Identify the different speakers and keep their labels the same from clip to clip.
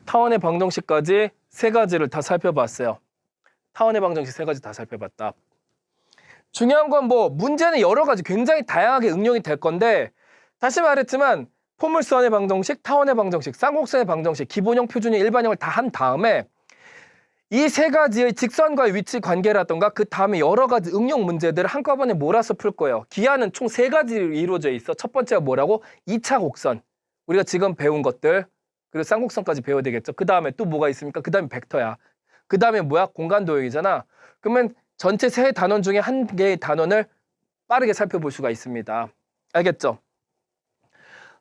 Speaker 1: 타원의 방정식까지 세 가지를 다 살펴봤어요. 타원의 방정식 세 가지 다 살펴봤다. 중요한 건 뭐 문제는 여러 가지 굉장히 다양하게 응용이 될 건데 다시 말했지만 포물선의 방정식, 타원의 방정식, 쌍곡선의 방정식, 기본형, 표준형, 일반형을 다 한 다음에 이 세 가지의 직선과의 위치 관계라던가 그 다음에 여러 가지 응용 문제들을 한꺼번에 몰아서 풀 거예요. 기하는 총 세 가지로 이루어져 있어. 첫 번째가 뭐라고? 2차 곡선. 우리가 지금 배운 것들. 그리고 쌍곡선까지 배워야 되겠죠. 그 다음에 또 뭐가 있습니까? 그 다음에 벡터야. 그 다음에 뭐야? 공간도형이잖아. 그러면 전체 세 단원 중에 한 개의 단원을 빠르게 살펴볼 수가 있습니다. 알겠죠?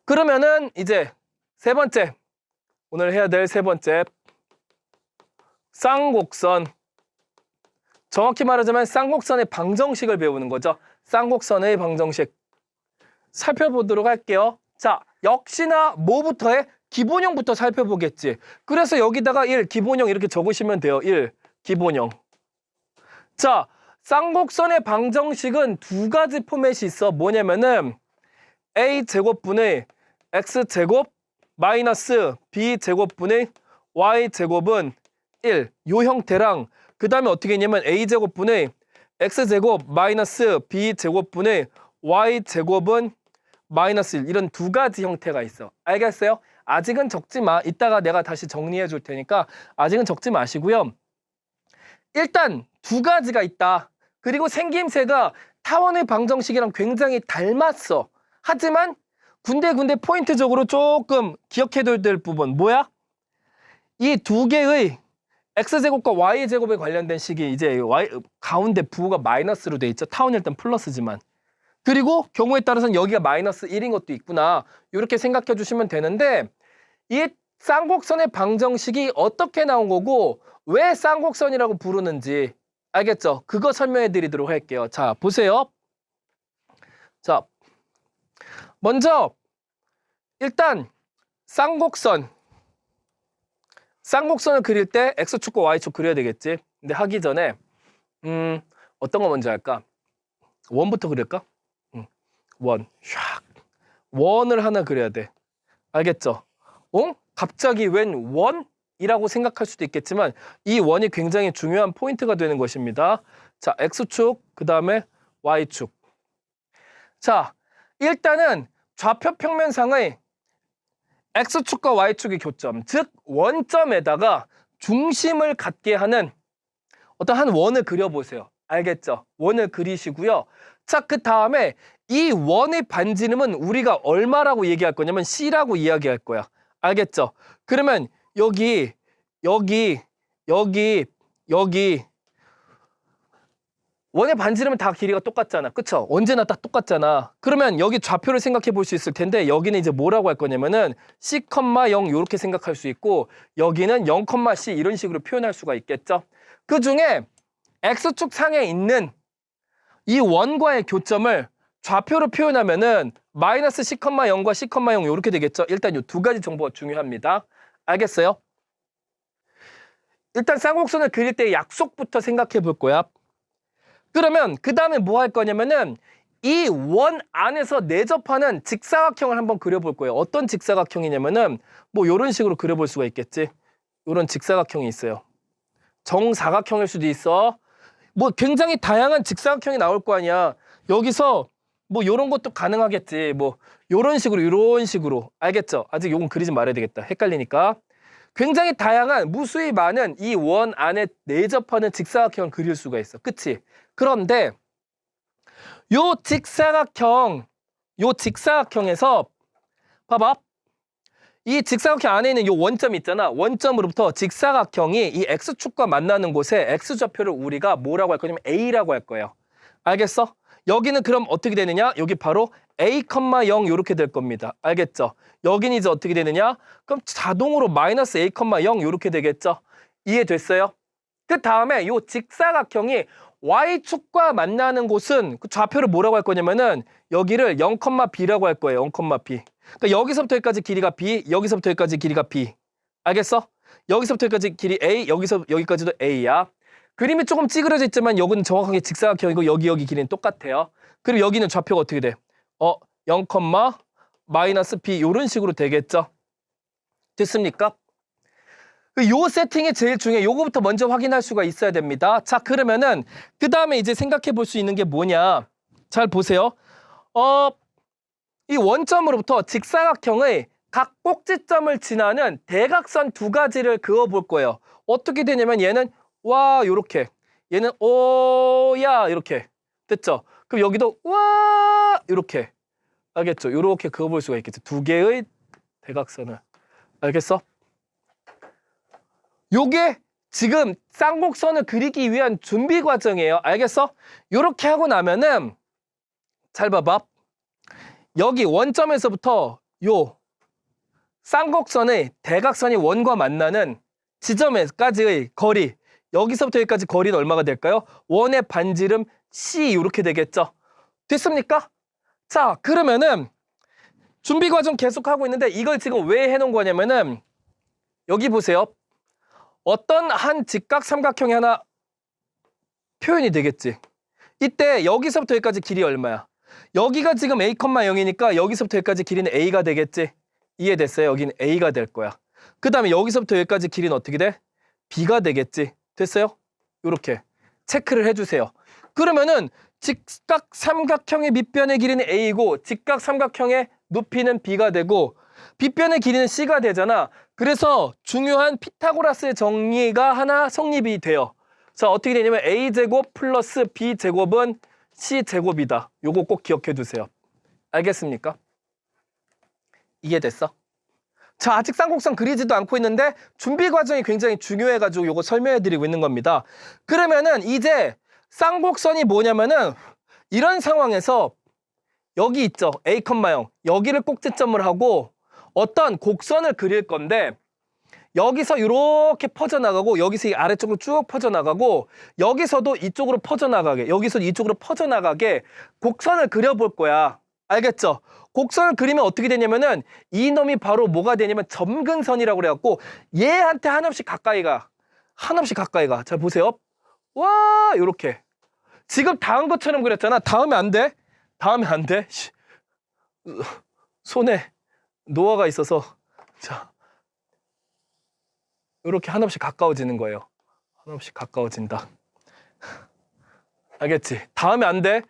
Speaker 1: 그러면은 이제 세 번째, 오늘 해야 될 세 번째, 쌍곡선. 정확히 말하자면 쌍곡선의 방정식을 배우는 거죠. 쌍곡선의 방정식 살펴보도록 할게요. 자, 역시나 뭐부터 해? 기본형부터 살펴보겠지. 그래서 여기다가 1, 기본형 이렇게 적으시면 돼요. 1, 기본형. 자, 쌍곡선의 방정식은 두 가지 포맷이 있어. 뭐냐면은 a제곱분의 x제곱 마이너스 b제곱분의 y제곱은 1, 요 형태랑 그 다음에 어떻게 했냐면 a제곱분의 x제곱 마이너스 b제곱분의 y제곱은 마이너스 1 이런 두 가지 형태가 있어. 알겠어요? 아직은 적지 마. 이따가 내가 다시 정리해 줄 테니까 아직은 적지 마시고요. 일단 두 가지가 있다. 그리고 생김새가 타원의 방정식이랑 굉장히 닮았어. 하지만 군데군데 포인트적으로 조금 기억해둬야 될 부분 뭐야? 이 두 개의 x제곱과 y제곱에 관련된 식이 이제 가운데 부호가 마이너스로 돼 있죠. 타원이 일단 플러스지만. 그리고 경우에 따라서는 여기가 마이너스 1인 것도 있구나. 이렇게 생각해 주시면 되는데 이 쌍곡선의 방정식이 어떻게 나온 거고 왜 쌍곡선이라고 부르는지 알겠죠? 그거 설명해 드리도록 할게요. 자, 보세요. 자, 먼저 일단 쌍곡선을 그릴 때 x축과 y축 그려야 되겠지. 근데 하기 전에 어떤 거 먼저 할까? 원부터 그릴까? 원. 샥. 원을 하나 그려야 돼. 알겠죠? 갑자기 웬 원이라고 생각할 수도 있겠지만 이 원이 굉장히 중요한 포인트가 되는 것입니다. 자, x축, 그 다음에 y축. 자, 일단은 좌표 평면상의 x축과 y축의 교점, 즉 원점에다가 중심을 갖게 하는 어떤 한 원을 그려보세요. 알겠죠? 원을 그리시고요. 자, 그 다음에 이 원의 반지름은 우리가 얼마라고 얘기할 거냐면 C라고 이야기할 거야. 알겠죠? 그러면 여기 원의 반지름은 다 길이가 똑같잖아. 그쵸? 언제나 다 똑같잖아. 그러면 여기 좌표를 생각해 볼 수 있을 텐데 여기는 이제 뭐라고 할 거냐면은 C, 0 이렇게 생각할 수 있고 여기는 0, C 이런 식으로 표현할 수가 있겠죠? 그 중에 X축 상에 있는 이 원과의 교점을 좌표로 표현하면은 마이너스 C, 0과 C, 0 이렇게 되겠죠? 일단 이 두 가지 정보가 중요합니다. 알겠어요? 일단 쌍곡선을 그릴 때 약속부터 생각해 볼 거야. 그러면 그 다음에 뭐 할 거냐면은 이 원 안에서 내접하는 직사각형을 한번 그려볼 거예요. 어떤 직사각형이냐면은 뭐 이런 식으로 그려볼 수가 있겠지. 이런 직사각형이 있어요. 정사각형일 수도 있어. 뭐 굉장히 다양한 직사각형이 나올 거 아니야. 여기서 뭐 이런 것도 가능하겠지. 뭐 이런 식으로 알겠죠? 아직 요건 그리지 말아야 되겠다. 헷갈리니까. 굉장히 다양한 무수히 많은 이 원 안에 내접하는 직사각형을 그릴 수가 있어. 그치? 그런데 요 직사각형에서 봐봐. 이 직사각형 안에 있는 요 원점이 있잖아. 원점으로부터 직사각형이 이 x축과 만나는 곳에 x좌표를 우리가 뭐라고 할 거냐면 a라고 할 거예요. 알겠어? 여기는 그럼 어떻게 되느냐? 여기 바로 a, 0 이렇게 될 겁니다. 알겠죠? 여기는 이제 어떻게 되느냐? 그럼 자동으로 마이너스 a, 0 이렇게 되겠죠? 이해됐어요? 그 다음에 요 직사각형이 y축과 만나는 곳은 그 좌표를 뭐라고 할 거냐면은 여기를 0,b라고 할 거예요. 0,b. 그러니까 여기서부터 여기까지 길이가 b, 여기서부터 여기까지 길이가 b. 알겠어? 여기서부터 여기까지 길이 a, 여기까지도 a야. 그림이 조금 찌그러져 있지만 여기는 정확하게 직사각형이고 여기 길이는 똑같아요. 그리고 여기는 좌표가 어떻게 돼? 0, 마이너스 b 이런 식으로 되겠죠? 됐습니까? 요 세팅이 제일 중요해. 요거부터 먼저 확인할 수가 있어야 됩니다. 자, 그러면은 그 다음에 이제 생각해 볼 수 있는 게 뭐냐. 잘 보세요. 이 원점으로부터 직사각형의 각 꼭지점을 지나는 대각선 두 가지를 그어 볼 거예요. 어떻게 되냐면 얘는 와 요렇게, 얘는 오야 이렇게 됐죠? 그럼 여기도 와 이렇게, 알겠죠? 요렇게 그어 볼 수가 있겠죠. 두 개의 대각선을. 알겠어? 요게 지금 쌍곡선을 그리기 위한 준비 과정이에요. 알겠어? 요렇게 하고 나면은 잘 봐봐. 여기 원점에서부터 요 쌍곡선의 대각선이 원과 만나는 지점에까지의 거리, 여기서부터 여기까지 거리는 얼마가 될까요? 원의 반지름 C 이렇게 되겠죠? 됐습니까? 자, 그러면은 준비 과정 계속하고 있는데 이걸 지금 왜 해놓은 거냐면은 여기 보세요. 어떤 한 직각 삼각형이 하나 표현이 되겠지. 이때 여기서부터 여기까지 길이 얼마야? 여기가 지금 a, 0이니까 여기서부터 여기까지 길이는 a가 되겠지. 이해됐어요? 여기는 a가 될 거야. 그 다음에 여기서부터 여기까지 길이는 어떻게 돼? b가 되겠지. 됐어요? 이렇게 체크를 해주세요. 그러면은 직각 삼각형의 밑변의 길이는 a고 직각 삼각형의 높이는 b가 되고 빗변의 길이는 c가 되잖아. 그래서 중요한 피타고라스의 정리가 하나 성립이 돼요. 자, 어떻게 되냐면 a제곱 플러스 b제곱은 c제곱이다. 요거 꼭 기억해 두세요. 알겠습니까? 이해됐어? 자, 아직 쌍곡선 그리지도 않고 있는데 준비 과정이 굉장히 중요해가지고 요거 설명해 드리고 있는 겁니다. 그러면은 이제 쌍곡선이 뭐냐면은 이런 상황에서 여기 있죠. a, 0 여기를 꼭지점을 하고 어떤 곡선을 그릴 건데 여기서 이렇게 퍼져나가고 여기서 이 아래쪽으로 쭉 퍼져나가고 여기서도 이쪽으로 퍼져나가게, 여기서 이쪽으로 퍼져나가게 곡선을 그려볼 거야. 알겠죠? 곡선을 그리면 어떻게 되냐면은 이놈이 바로 뭐가 되냐면 점근선이라고 그래갖고 얘한테 한없이 가까이 가. 한없이 가까이 가. 자, 보세요. 와, 요렇게. 지금 닿은 것처럼 그렸잖아. 닿으면 안 돼. 닿으면 안 돼. 손에 노화가 있어서. 자, 이렇게 한없이 가까워지는 거예요. 한없이 가까워진다. 알겠지? 닿으면 안 돼.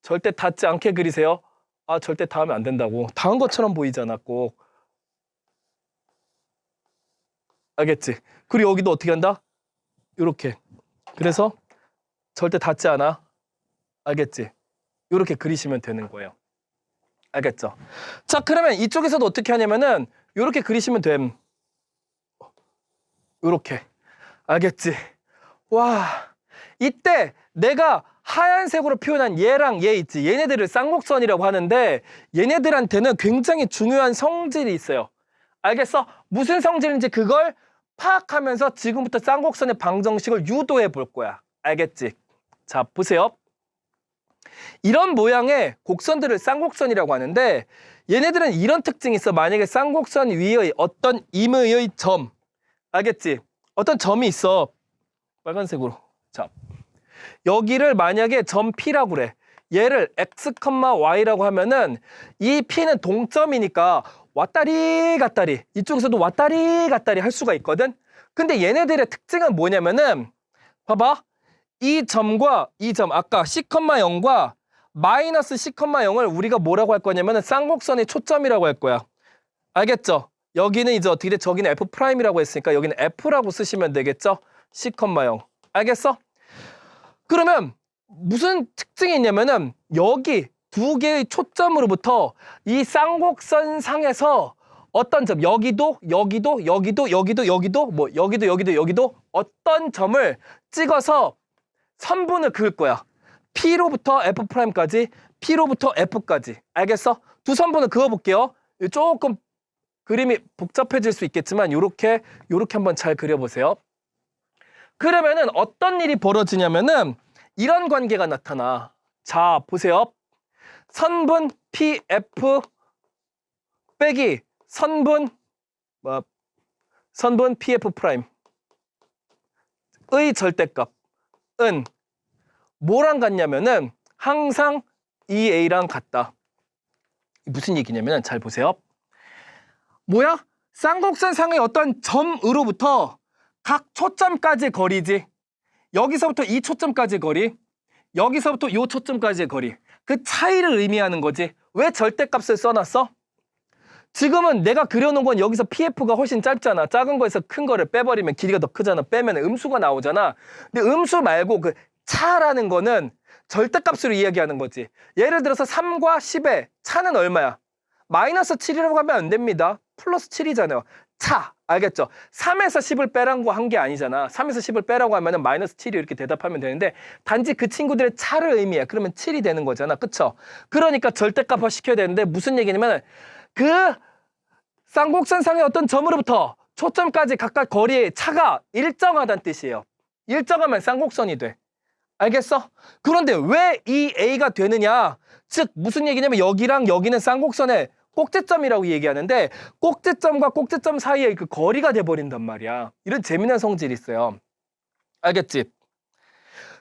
Speaker 1: 절대 닿지 않게 그리세요. 아, 절대 닿으면 안 된다고. 닿은 것처럼 보이잖아, 꼭. 알겠지? 그리고 여기도 어떻게 한다? 이렇게. 그래서 절대 닿지 않아. 알겠지? 이렇게 그리시면 되는 거예요. 알겠죠? 자, 그러면 이쪽에서도 어떻게 하냐면은 이렇게 그리시면 됨. 이렇게. 알겠지? 와, 이때 내가 하얀색으로 표현한 얘랑 얘 있지. 얘네들을 쌍곡선이라고 하는데 얘네들한테는 굉장히 중요한 성질이 있어요. 알겠어? 무슨 성질인지 그걸 파악하면서 지금부터 쌍곡선의 방정식을 유도해 볼 거야. 알겠지? 자, 보세요. 이런 모양의 곡선들을 쌍곡선이라고 하는데 얘네들은 이런 특징이 있어. 만약에 쌍곡선 위의 어떤 임의의 점, 알겠지? 어떤 점이 있어. 빨간색으로. 자, 여기를 만약에 점 P라고 그래. 얘를 x, y라고 하면은 이 P는 동점이니까 왔다리 갔다리, 이쪽에서도 왔다리 갔다리 할 수가 있거든. 근데 얘네들의 특징은 뭐냐면은 봐봐. 이 점과 이 점, 아까 c, 0과 마이너스 c, 0을 우리가 뭐라고 할 거냐면은 쌍곡선의 초점이라고 할 거야. 알겠죠? 여기는 이제 어떻게 돼? 저기는 F'이라고 했으니까 여기는 F라고 쓰시면 되겠죠? c, 0. 알겠어? 그러면 무슨 특징이 있냐면은 여기 두 개의 초점으로부터 이 쌍곡선 상에서 어떤 점, 여기도 뭐 여기도 어떤 점을 찍어서 선분을 그을 거야. P로부터 F'까지, P로부터 F까지. 알겠어? 두 선분을 그어볼게요. 조금 그림이 복잡해질 수 있겠지만 요렇게 한번 잘 그려보세요. 그러면은 어떤 일이 벌어지냐면은 이런 관계가 나타나. 자, 보세요. 선분 PF 빼기 선분 PF 프라임의 절대값은 뭐랑 같냐면은 항상 EA랑 같다. 무슨 얘기냐면 잘 보세요. 뭐야? 쌍곡선 상의 어떤 점으로부터 각 초점까지 거리지. 여기서부터 이 초점까지 거리, 여기서부터 이 초점까지의 거리. 그 차이를 의미하는 거지. 왜 절대값을 써놨어? 지금은 내가 그려놓은 건 여기서 PF가 훨씬 짧잖아. 작은 거에서 큰 거를 빼버리면 길이가 더 크잖아. 빼면 음수가 나오잖아. 근데 음수 말고 그 차라는 거는 절대값으로 이야기하는 거지. 예를 들어서 3과 10의 차는 얼마야? 마이너스 7이라고 하면 안 됩니다. 플러스 7이잖아요. 차. 알겠죠? 3에서 10을 빼라고 한 게 아니잖아. 3에서 10을 빼라고 하면 마이너스 7이 이렇게 대답하면 되는데 단지 그 친구들의 차를 의미해. 그러면 7이 되는 거잖아. 그쵸? 그러니까 절대값화 시켜야 되는데 무슨 얘기냐면 그 쌍곡선상의 어떤 점으로부터 초점까지 각각 거리의 차가 일정하다는 뜻이에요. 일정하면 쌍곡선이 돼. 알겠어? 그런데 왜 이 A가 되느냐? 즉 무슨 얘기냐면 여기랑 여기는 쌍곡선의 꼭지점이라고 얘기하는데 꼭지점과 꼭지점 사이의 그 거리가 돼버린단 말이야. 이런 재미난 성질이 있어요. 알겠지?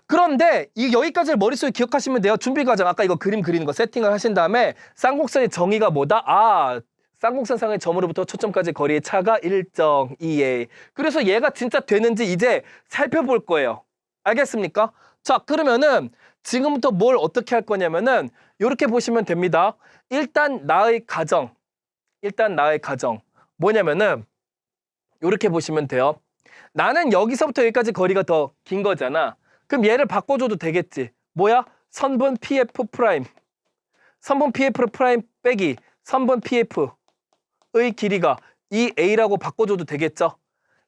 Speaker 1: 그런데 여기까지를 머릿속에 기억하시면 돼요. 준비 과정 아까 이거 그림 그리는 거 세팅을 하신 다음에 쌍곡선의 정의가 뭐다? 아, 쌍곡선상의 점으로부터 초점까지 거리의 차가 일정 2a. 그래서 얘가 진짜 되는지 이제 살펴볼 거예요. 알겠습니까? 자, 그러면은 지금부터 뭘 어떻게 할 거냐면은 이렇게 보시면 됩니다. 일단 나의 가정 뭐냐면은 이렇게 보시면 돼요. 나는 여기서부터 여기까지 거리가 더 긴 거잖아. 그럼 얘를 바꿔줘도 되겠지. 뭐야? 선분 PF 프라임. 선분 PF 프라임 빼기 선분 PF의 길이가 이 A라고 바꿔줘도 되겠죠.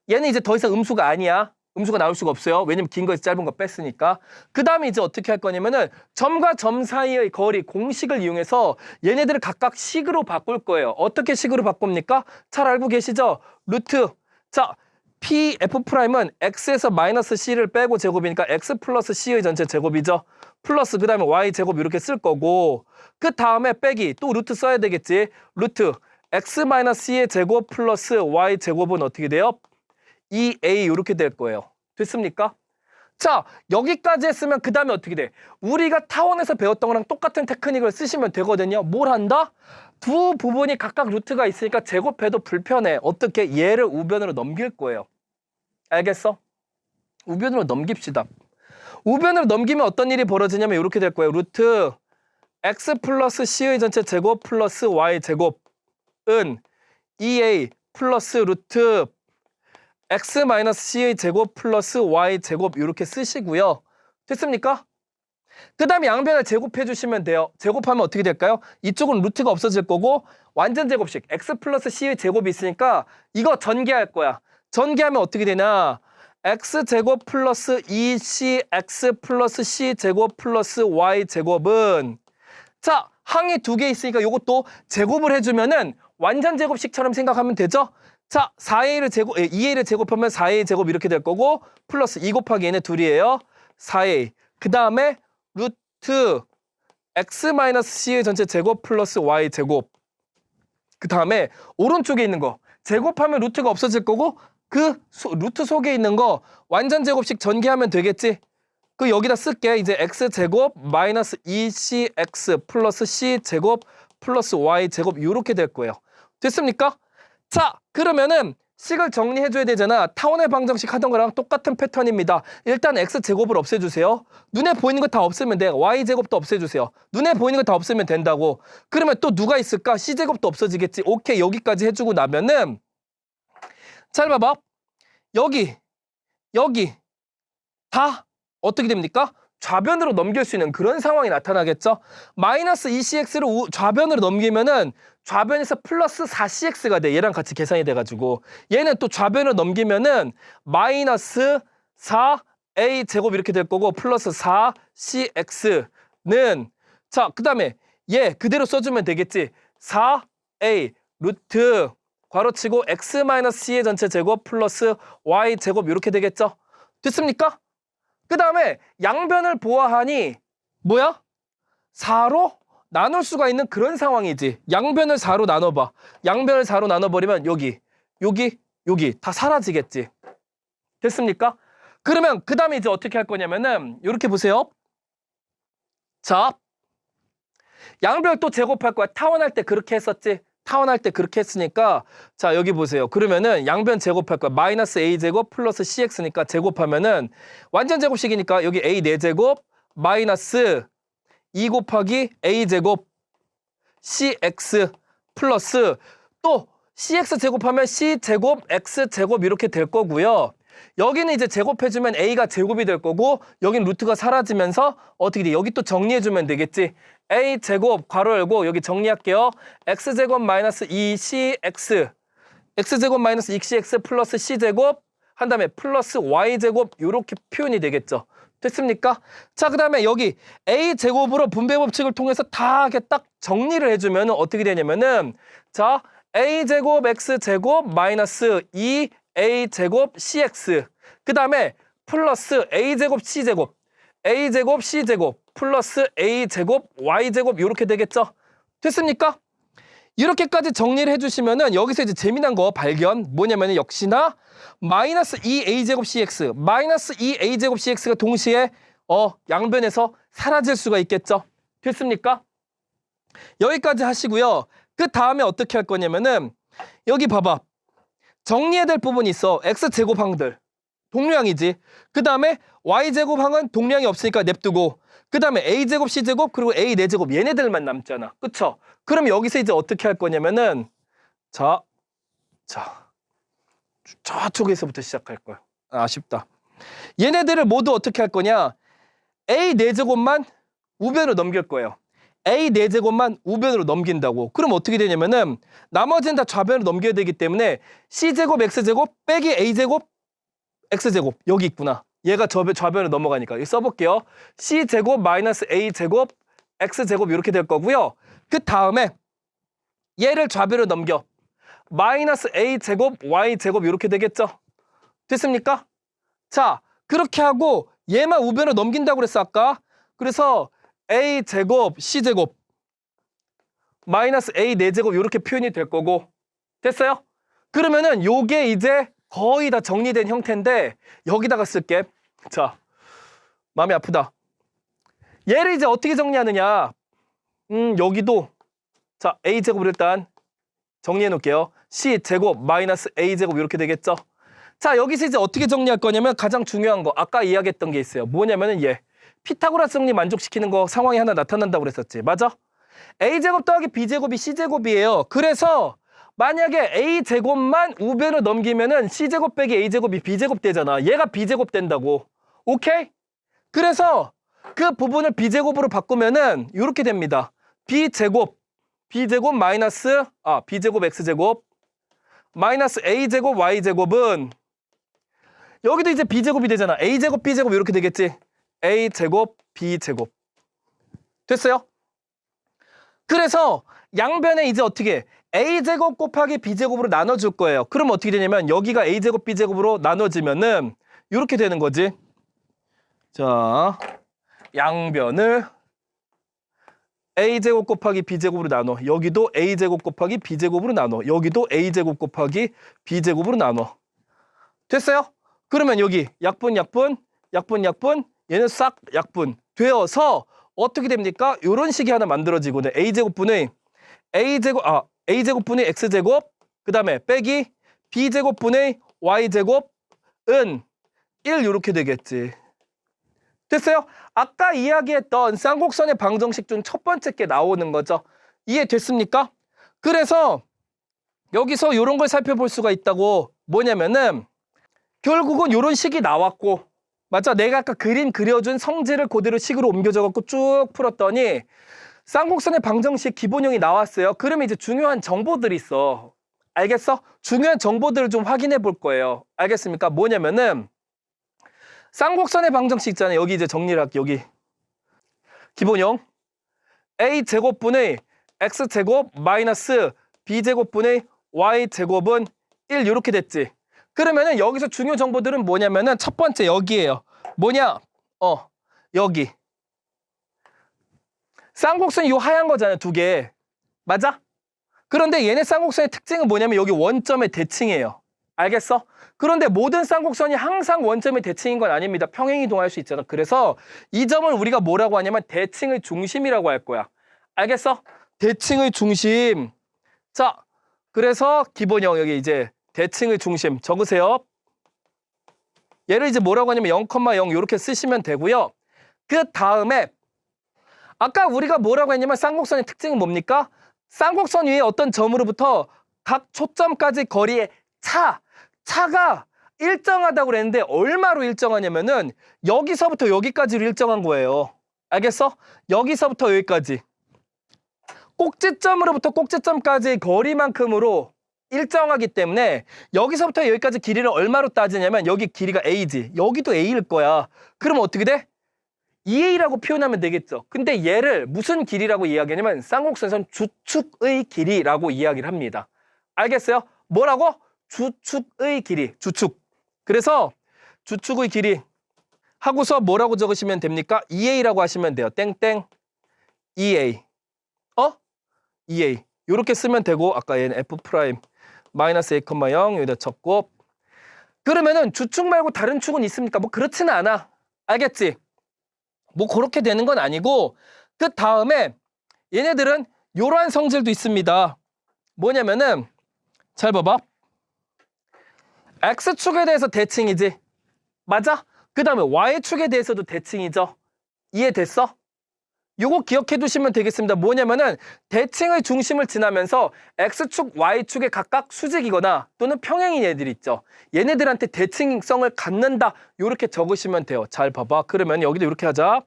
Speaker 1: 얘는 이제 더 이상 음수가 아니야. 음수가 나올 수가 없어요. 왜냐면 긴 거에서 짧은 거 뺐으니까. 그 다음에 이제 어떻게 할 거냐면은 점과 점 사이의 거리 공식을 이용해서 얘네들을 각각 식으로 바꿀 거예요. 어떻게 식으로 바꿉니까? 잘 알고 계시죠? 루트. 자, PF'은 X에서 마이너스 C를 빼고 제곱이니까 X 플러스 C의 전체 제곱이죠. 플러스 그 다음에 Y 제곱 이렇게 쓸 거고 그 다음에 빼기 또 루트 써야 되겠지. 루트 X 마이너스 C의 제곱 플러스 Y 제곱은 어떻게 돼요? 2A 이렇게 될 거예요. 됐습니까? 자, 여기까지 했으면 그 다음에 어떻게 돼? 우리가 타원에서 배웠던 거랑 똑같은 테크닉을 쓰시면 되거든요. 뭘 한다? 두 부분이 각각 루트가 있으니까 제곱해도 불편해. 어떻게? 얘를 우변으로 넘길 거예요. 알겠어? 우변으로 넘깁시다. 우변으로 넘기면 어떤 일이 벌어지냐면 이렇게 될 거예요. 루트 X 플러스 C의 전체 제곱 플러스 Y 제곱은 2A 플러스 루트 X 마이너스 C의 제곱 플러스 Y 제곱 이렇게 쓰시고요. 됐습니까? 그 다음에 양변을 제곱해 주시면 돼요. 제곱하면 어떻게 될까요? 이쪽은 루트가 없어질 거고 완전 제곱식 X 플러스 C의 제곱이 있으니까 이거 전개할 거야. 전개하면 어떻게 되나? X 제곱 플러스 2CX 플러스 C 제곱 플러스 Y 제곱은 자, 항이 두 개 있으니까 이것도 제곱을 해주면은 완전 제곱식처럼 생각하면 되죠? 자, 2a를 제곱하면 4a 제곱 이렇게 될 거고 플러스 2 곱하기 얘네 둘이에요. 4a. 그 다음에 루트 x 마이너스 c의 전체 제곱 플러스 y 제곱. 그 다음에 오른쪽에 있는 거 제곱하면 루트가 없어질 거고 그 루트 속에 있는 거 완전 제곱식 전개하면 되겠지. 그 여기다 쓸게. 이제 x 제곱 마이너스 2cx 플러스 c 제곱 플러스 y 제곱 이렇게 될 거예요. 됐습니까? 자, 그러면은 식을 정리해줘야 되잖아. 타원의 방정식 하던 거랑 똑같은 패턴입니다. 일단 x제곱을 없애주세요. 눈에 보이는 거 다 없애면 돼. y제곱도 없애주세요. 눈에 보이는 거 다 없애면 된다고. 그러면 또 누가 있을까? c제곱도 없어지겠지. 오케이, 여기까지 해주고 나면은 잘 봐봐. 여기 다 어떻게 됩니까? 좌변으로 넘길 수 있는 그런 상황이 나타나겠죠? 마이너스 2cx를 좌변으로 넘기면은 좌변에서 플러스 4cx가 돼. 얘랑 같이 계산이 돼가지고 얘는 또 좌변으로 넘기면은 마이너스 4a 제곱 이렇게 될 거고 플러스 4cx는 자, 그 다음에 얘 그대로 써주면 되겠지. 4a 루트 괄호치고 x 마이너스 c의 전체 제곱 플러스 y 제곱 이렇게 되겠죠? 됐습니까? 그 다음에 양변을 보아하니 뭐야? 4로 나눌 수가 있는 그런 상황이지. 양변을 4로 나눠봐. 양변을 4로 나눠버리면 여기 다 사라지겠지. 됐습니까? 그러면 그 다음에 이제 어떻게 할 거냐면은 이렇게 보세요. 자, 양변을 또 제곱할 거야. 타원할 때 그렇게 했었지. 타원할 때 그렇게 했으니까 자 여기 보세요. 그러면은 양변 제곱할 거야. 마이너스 a제곱 플러스 cx니까 제곱하면은 완전 제곱식이니까 여기 a 4제곱 마이너스 2 곱하기 a제곱 cx 플러스 또 cx 제곱하면 c제곱 x제곱 이렇게 될 거고요. 여기는 이제 제곱해주면 a가 제곱이 될 거고 여긴 루트가 사라지면서 어떻게 돼? 여기 또 정리해주면 되겠지. a제곱 괄호 열고 여기 정리할게요. x제곱 마이너스 2cx x제곱 마이너스 2cx 플러스 c제곱 한 다음에 플러스 y제곱 이렇게 표현이 되겠죠. 됐습니까? 자, 그 다음에 여기 a제곱으로 분배 법칙을 통해서 다 이렇게 딱 정리를 해주면 어떻게 되냐면은 자 a제곱 x제곱 마이너스 2a제곱 cx 그 다음에 플러스 a제곱 c제곱 a제곱 c제곱 플러스 a제곱 y제곱 이렇게 되겠죠. 됐습니까? 이렇게까지 정리를 해주시면은 여기서 이제 재미난 거 발견 뭐냐면은 역시나 마이너스 2a제곱 cx 마이너스 2a제곱 cx가 동시에 양변에서 사라질 수가 있겠죠. 됐습니까? 여기까지 하시고요. 그 다음에 어떻게 할 거냐면은 여기 봐봐. 정리해야 될 부분이 있어. x제곱항들 동류항이지. 그 다음에 y제곱항은 동류항이 없으니까 냅두고 그 다음에 a제곱 c제곱 그리고 a 4제곱 얘네들만 남잖아. 그쵸? 그럼 여기서 이제 어떻게 할 거냐면은 자 저쪽에서부터 시작할 거야. 아쉽다. 얘네들을 모두 어떻게 할 거냐? a 4제곱만 우변으로 넘길 거예요. a 4제곱만 우변으로 넘긴다고. 그럼 어떻게 되냐면은 나머지는 다 좌변으로 넘겨야 되기 때문에 c제곱 x제곱 빼기 a제곱 x제곱 여기 있구나. 얘가 좌변으로 넘어가니까 여기 써볼게요. c제곱 마이너스 a제곱 x제곱 이렇게 될 거고요. 그 다음에 얘를 좌변으로 넘겨. 마이너스 a제곱 y제곱 이렇게 되겠죠. 됐습니까? 자, 그렇게 하고 얘만 우변으로 넘긴다고 그랬어 아까. 그래서 a제곱 c제곱 마이너스 a 4제곱 이렇게 표현이 될 거고. 됐어요? 그러면은 요게 이제 거의 다 정리된 형태인데 여기다가 쓸게. 자, 마음이 아프다. 얘를 이제 어떻게 정리하느냐. 여기도 자 a제곱을 일단 정리해 놓을게요. c제곱 마이너스 a제곱 이렇게 되겠죠. 자, 여기서 이제 어떻게 정리할 거냐면 가장 중요한 거 아까 이야기했던 게 있어요. 뭐냐면은 얘 피타고라스 정리 만족시키는 거 상황이 하나 나타난다고 그랬었지. 맞아? a제곱 더하기 b제곱이 c제곱이에요. 그래서 만약에 a제곱만 우변으로 넘기면은 c제곱 빼기 a제곱이 b제곱 되잖아. 얘가 b제곱 된다고. 오케이? 그래서 그 부분을 b제곱으로 바꾸면은 이렇게 됩니다. b제곱 마이너스 b제곱 x제곱 마이너스 a제곱 y제곱은 여기도 이제 b제곱이 되잖아. a제곱 b제곱 이렇게 되겠지. a제곱 b제곱. 됐어요? 그래서 양변에 이제 어떻게 a제곱 곱하기 b제곱으로 나눠줄 거예요. 그럼 어떻게 되냐면 여기가 a제곱 b제곱으로 나눠지면은 이렇게 되는 거지. 자, 양변을 a제곱 곱하기 b제곱으로 나눠. 여기도 a제곱 곱하기 b제곱으로 나눠. 여기도 a제곱 곱하기 b제곱으로 나눠. 됐어요? 그러면 여기 약분 얘는 싹 약분 되어서 어떻게 됩니까? 이런 식이 하나 만들어지거든. a제곱분의 a제곱분의 x제곱 그 다음에 빼기 b제곱분의 y제곱은 1 이렇게 되겠지. 됐어요? 아까 이야기했던 쌍곡선의 방정식 중 첫 번째 게 나오는 거죠. 이해됐습니까? 그래서 여기서 이런 걸 살펴볼 수가 있다고. 뭐냐면은 결국은 이런 식이 나왔고 맞죠? 내가 아까 그림 그려준 성질을 그대로 식으로 옮겨줘갖고 쭉 풀었더니 쌍곡선의 방정식 기본형이 나왔어요. 그러면 이제 중요한 정보들이 있어. 알겠어? 중요한 정보들을 좀 확인해 볼 거예요. 알겠습니까? 뭐냐면은 쌍곡선의 방정식 있잖아요. 여기 이제 정리를 할게. 여기 기본형 a제곱분의 x제곱 마이너스 b제곱분의 y제곱은 1 이렇게 됐지. 그러면은 여기서 중요 정보들은 뭐냐면은 첫 번째 여기에요. 뭐냐? 여기 쌍곡선이 요 하얀 거잖아요. 2개. 맞아? 그런데 얘네 쌍곡선의 특징은 뭐냐면 여기 원점의 대칭이에요. 알겠어? 그런데 모든 쌍곡선이 항상 원점의 대칭인 건 아닙니다. 평행이동할 수 있잖아. 그래서 이 점을 우리가 뭐라고 하냐면 대칭의 중심이라고 할 거야. 알겠어? 대칭의 중심. 자, 그래서 기본형 여기 이제 대칭의 중심 적으세요. 얘를 이제 뭐라고 하냐면 0,0 이렇게 쓰시면 되고요. 그 다음에 아까 우리가 뭐라고 했냐면 쌍곡선의 특징은 뭡니까? 쌍곡선 위에 어떤 점으로부터 각 초점까지 거리의 차가 일정하다고 그랬는데 얼마로 일정하냐면은 여기서부터 여기까지로 일정한 거예요. 알겠어? 여기서부터 여기까지. 꼭지점으로부터 꼭지점까지 거리만큼으로 일정하기 때문에 여기서부터 여기까지 길이를 얼마로 따지냐면 여기 길이가 A지. 여기도 A일 거야. 그럼 어떻게 돼? 2A라고 표현하면 되겠죠. 근데 얘를 무슨 길이라고 이야기하냐면 쌍곡선에서는 주축의 길이라고 이야기를 합니다. 알겠어요? 뭐라고? 주축의 길이. 주축. 그래서 주축의 길이 하고서 뭐라고 적으시면 됩니까? 2A라고 하시면 돼요. 땡땡 2A. 2A. 이렇게 쓰면 되고 아까 얘는 F 프라임 마이너스 A,0 여기다 적고 그러면은 주축 말고 다른 축은 있습니까? 뭐 그렇지는 않아. 알겠지? 뭐 그렇게 되는 건 아니고 그 다음에 얘네들은 이러한 성질도 있습니다. 뭐냐면은 잘 봐봐. X축에 대해서 대칭이지. 맞아? 그 다음에 Y축에 대해서도 대칭이죠. 이해됐어? 요거 기억해 두시면 되겠습니다. 뭐냐면은 대칭의 중심을 지나면서 X축, Y축에 각각 수직이거나 또는 평행인 애들이 있죠. 얘네들한테 대칭성을 갖는다. 요렇게 적으시면 돼요. 잘 봐봐. 그러면 여기도 이렇게 하자.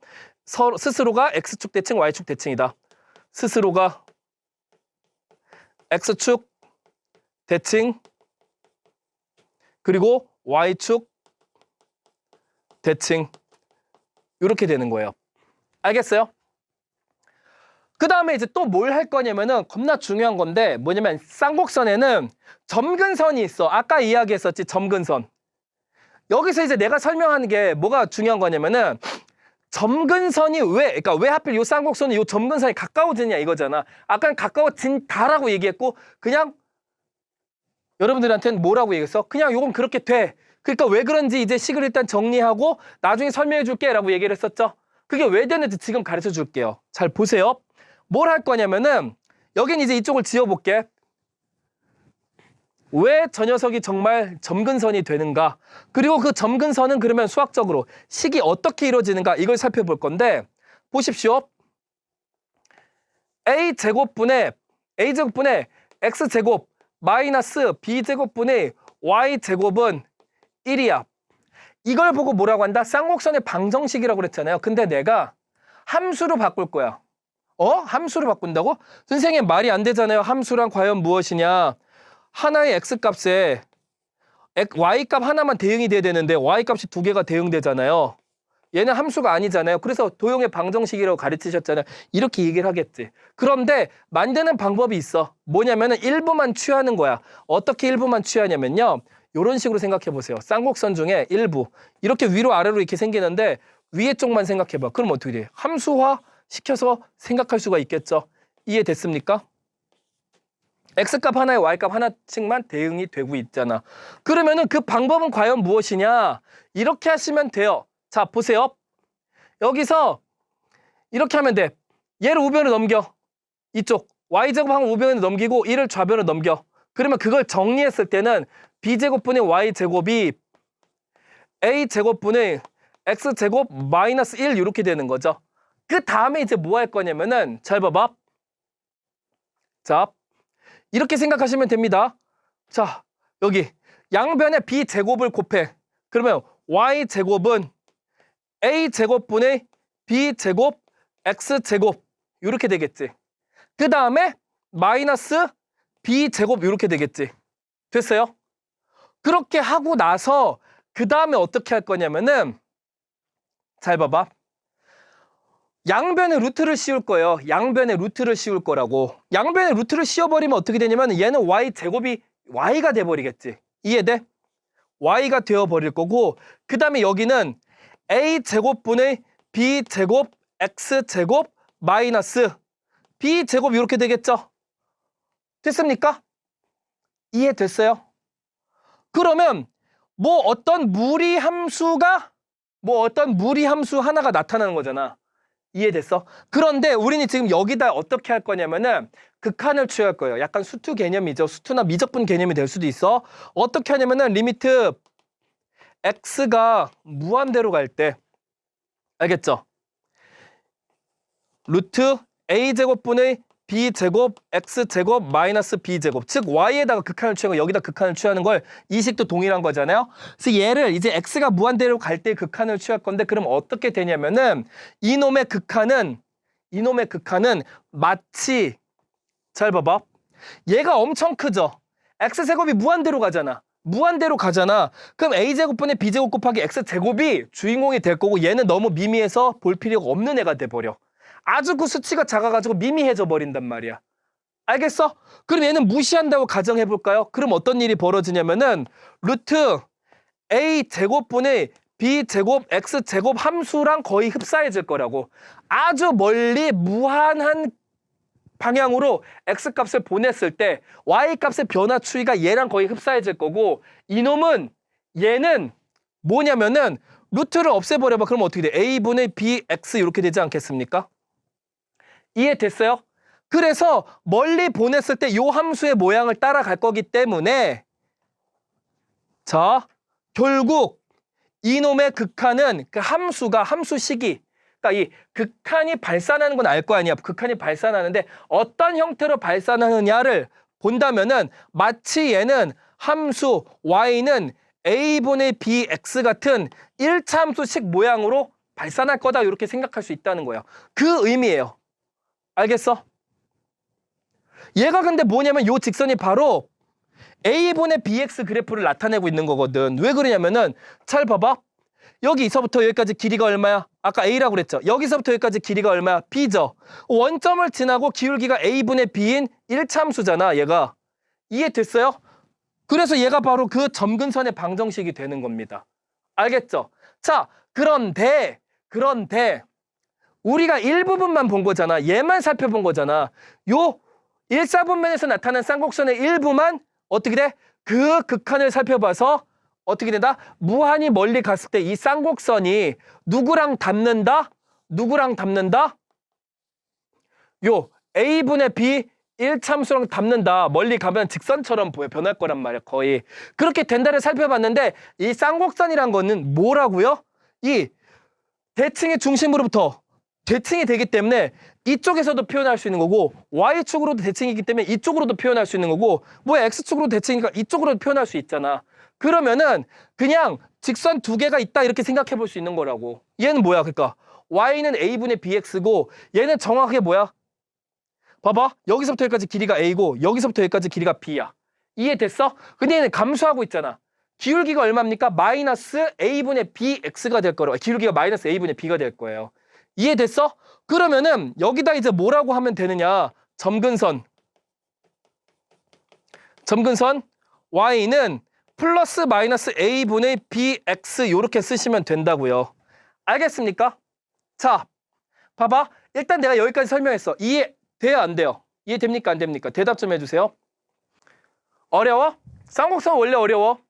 Speaker 1: 스스로가 X축 대칭, Y축 대칭이다. 스스로가 X축 대칭 그리고 Y축 대칭 이렇게 되는 거예요. 알겠어요? 그 다음에 이제 또 뭘 할 거냐면은 겁나 중요한 건데 뭐냐면 쌍곡선에는 점근선이 있어. 아까 이야기했었지 점근선. 여기서 이제 내가 설명하는 게 뭐가 중요한 거냐면은 점근선이 그러니까 왜 하필 요 쌍곡선이 요 점근선이 가까워지냐 이거잖아. 아까는 가까워진다라고 얘기했고 그냥 여러분들한테는 뭐라고 얘기했어? 그냥 요건 그렇게 돼. 그러니까 왜 그런지 이제 식을 일단 정리하고 나중에 설명해 줄게 라고 얘기를 했었죠. 그게 왜 되는지 지금 가르쳐 줄게요. 잘 보세요. 뭘 할 거냐면은 여긴 이제 이쪽을 지어볼게. 왜 저 녀석이 정말 점근선이 되는가? 그리고 그 점근선은 그러면 수학적으로 식이 어떻게 이루어지는가? 이걸 살펴볼 건데 보십시오. A제곱분의 X제곱 마이너스 B제곱분의 Y제곱은 1이야. 이걸 보고 뭐라고 한다? 쌍곡선의 방정식이라고 그랬잖아요. 근데 내가 함수로 바꿀 거야. 함수로 바꾼다고? 선생님 말이 안 되잖아요. 함수란 과연 무엇이냐? 하나의 X값에 Y값 하나만 대응이 돼야 되는데 Y값이 두 개가 대응되잖아요. 얘는 함수가 아니잖아요. 그래서 도형의 방정식이라고 가르치셨잖아요. 이렇게 얘기를 하겠지. 그런데 만드는 방법이 있어. 뭐냐면은 일부만 취하는 거야. 어떻게 일부만 취하냐면요. 이런 식으로 생각해 보세요. 쌍곡선 중에 일부. 이렇게 위로 아래로 이렇게 생기는데 위에 쪽만 생각해 봐. 그럼 어떻게 돼? 함수화 시켜서 생각할 수가 있겠죠. 이해됐습니까? X값 하나에 Y값 하나씩만 대응이 되고 있잖아. 그러면은 그 방법은 과연 무엇이냐? 이렇게 하시면 돼요. 자, 보세요. 여기서 이렇게 하면 돼. 얘를 우변으로 넘겨. 이쪽 Y제곱하면 우변으로 넘기고 1을 좌변으로 넘겨. 그러면 그걸 정리했을 때는 B제곱분의 Y제곱이 A제곱분의 X제곱 마이너스 1 이렇게 되는 거죠. 그 다음에 이제 뭐 할 거냐면은 잘 봐봐. 자, 이렇게 생각하시면 됩니다. 자, 여기 양변에 B제곱을 곱해. 그러면 Y제곱은 A제곱분의 B제곱 X제곱 이렇게 되겠지. 그 다음에 마이너스 B제곱 이렇게 되겠지. 됐어요? 그렇게 하고 나서 그 다음에 어떻게 할 거냐면은 잘 봐봐. 양변에 루트를 씌울 거예요. 양변에 루트를 씌울 거라고. 양변에 루트를 씌워버리면 어떻게 되냐면 얘는 Y제곱이 Y가 돼버리겠지. 이해돼? Y가 되어버릴 거고 그 다음에 여기는 A제곱분의 B제곱 X제곱 마이너스 B제곱 이렇게 되겠죠? 됐습니까? 이해됐어요? 그러면 어떤 무리 함수 하나가 나타나는 거잖아. 이해됐어? 그런데 우리는 지금 여기다 어떻게 할 거냐면은 극한을 취할 거예요. 약간 수투 개념이죠. 수투나 미적분 개념이 될 수도 있어. 어떻게 하냐면은 리미트 x가 무한대로 갈 때, 알겠죠? 루트 a제곱분의 b제곱 x제곱 마이너스 b제곱, 즉 y에다가 극한을 취하고 여기다 극한을 취하는 걸 이 식도 동일한 거잖아요. 그래서 얘를 이제 x가 무한대로 갈 때 극한을 취할 건데, 그럼 어떻게 되냐면은 이놈의 극한은 마치, 잘 봐봐, 얘가 엄청 크죠. x제곱이 무한대로 가잖아. 그럼 a제곱분의 b제곱 곱하기 x제곱이 주인공이 될 거고, 얘는 너무 미미해서 볼 필요가 없는 애가 돼버려. 아주 그 수치가 작아가지고 미미해져 버린단 말이야. 알겠어? 그럼 얘는 무시한다고 가정해볼까요? 그럼 어떤 일이 벌어지냐면은 루트 a제곱분의 b제곱 x제곱 함수랑 거의 흡사해질 거라고. 아주 멀리 무한한 방향으로 x값을 보냈을 때 y값의 변화 추이가 얘랑 거의 흡사해질 거고, 얘는 뭐냐면은 루트를 없애버려봐. 그럼 어떻게 돼? a분의 bx 이렇게 되지 않겠습니까? 이해됐어요? 그래서 멀리 보냈을 때 이 함수의 모양을 따라갈 거기 때문에, 자, 결국 이놈의 극한은 그 함수식이, 그러니까 이 극한이 발산하는 건 알 거 아니야. 극한이 발산하는데 어떤 형태로 발산하느냐를 본다면은 마치 얘는 함수 y는 a분의 bx 같은 1차 함수식 모양으로 발산할 거다, 이렇게 생각할 수 있다는 거예요. 그 의미예요. 알겠어? 얘가 근데 뭐냐면 요 직선이 바로 a분의 bx 그래프를 나타내고 있는 거거든. 왜 그러냐면은 잘 봐봐. 여기서부터 여기까지 길이가 얼마야? 아까 a라고 그랬죠. 여기서부터 여기까지 길이가 얼마야? b죠. 원점을 지나고 기울기가 a분의 b인 1차 함수잖아, 얘가. 이해됐어요? 그래서 얘가 바로 그 점근선의 방정식이 되는 겁니다. 알겠죠? 자, 그런데 우리가 일부분만 본 거잖아. 얘만 살펴본 거잖아. 요 1사분면에서 나타난 쌍곡선의 일부만 어떻게 돼? 그 극한을 살펴봐서 어떻게 된다? 무한히 멀리 갔을 때 이 쌍곡선이 누구랑 닮는다? 요 a분의 b 1참수랑 닮는다. 멀리 가면 직선처럼 변할 거란 말이야, 거의. 그렇게 된다를 살펴봤는데 이 쌍곡선이란 거는 뭐라고요? 이 대칭의 중심으로부터 대칭이 되기 때문에 이쪽에서도 표현할 수 있는 거고, Y축으로도 대칭이기 때문에 이쪽으로도 표현할 수 있는 거고, 뭐야, X축으로 대칭이니까 이쪽으로도 표현할 수 있잖아. 그러면은 그냥 직선 두 개가 있다, 이렇게 생각해 볼 수 있는 거라고. 얘는 뭐야? 그러니까 Y는 A분의 BX고 얘는 정확하게 뭐야? 봐봐. 여기서부터 여기까지 길이가 A고 여기서부터 여기까지 길이가 B야. 이해됐어? 근데 얘는 감소하고 있잖아. 기울기가 얼마입니까? 마이너스 A분의 BX가 될 거라고. 기울기가 마이너스 A분의 B가 될 거예요. 이해됐어? 그러면은 여기다 이제 뭐라고 하면 되느냐? 점근선 Y는 플러스 마이너스 A분의 BX 이렇게 쓰시면 된다고요. 알겠습니까? 자, 봐봐. 일단 내가 여기까지 설명했어. 이해돼요, 안 돼요? 이해됩니까, 안 됩니까? 대답 좀 해주세요. 어려워? 쌍곡선 원래 어려워.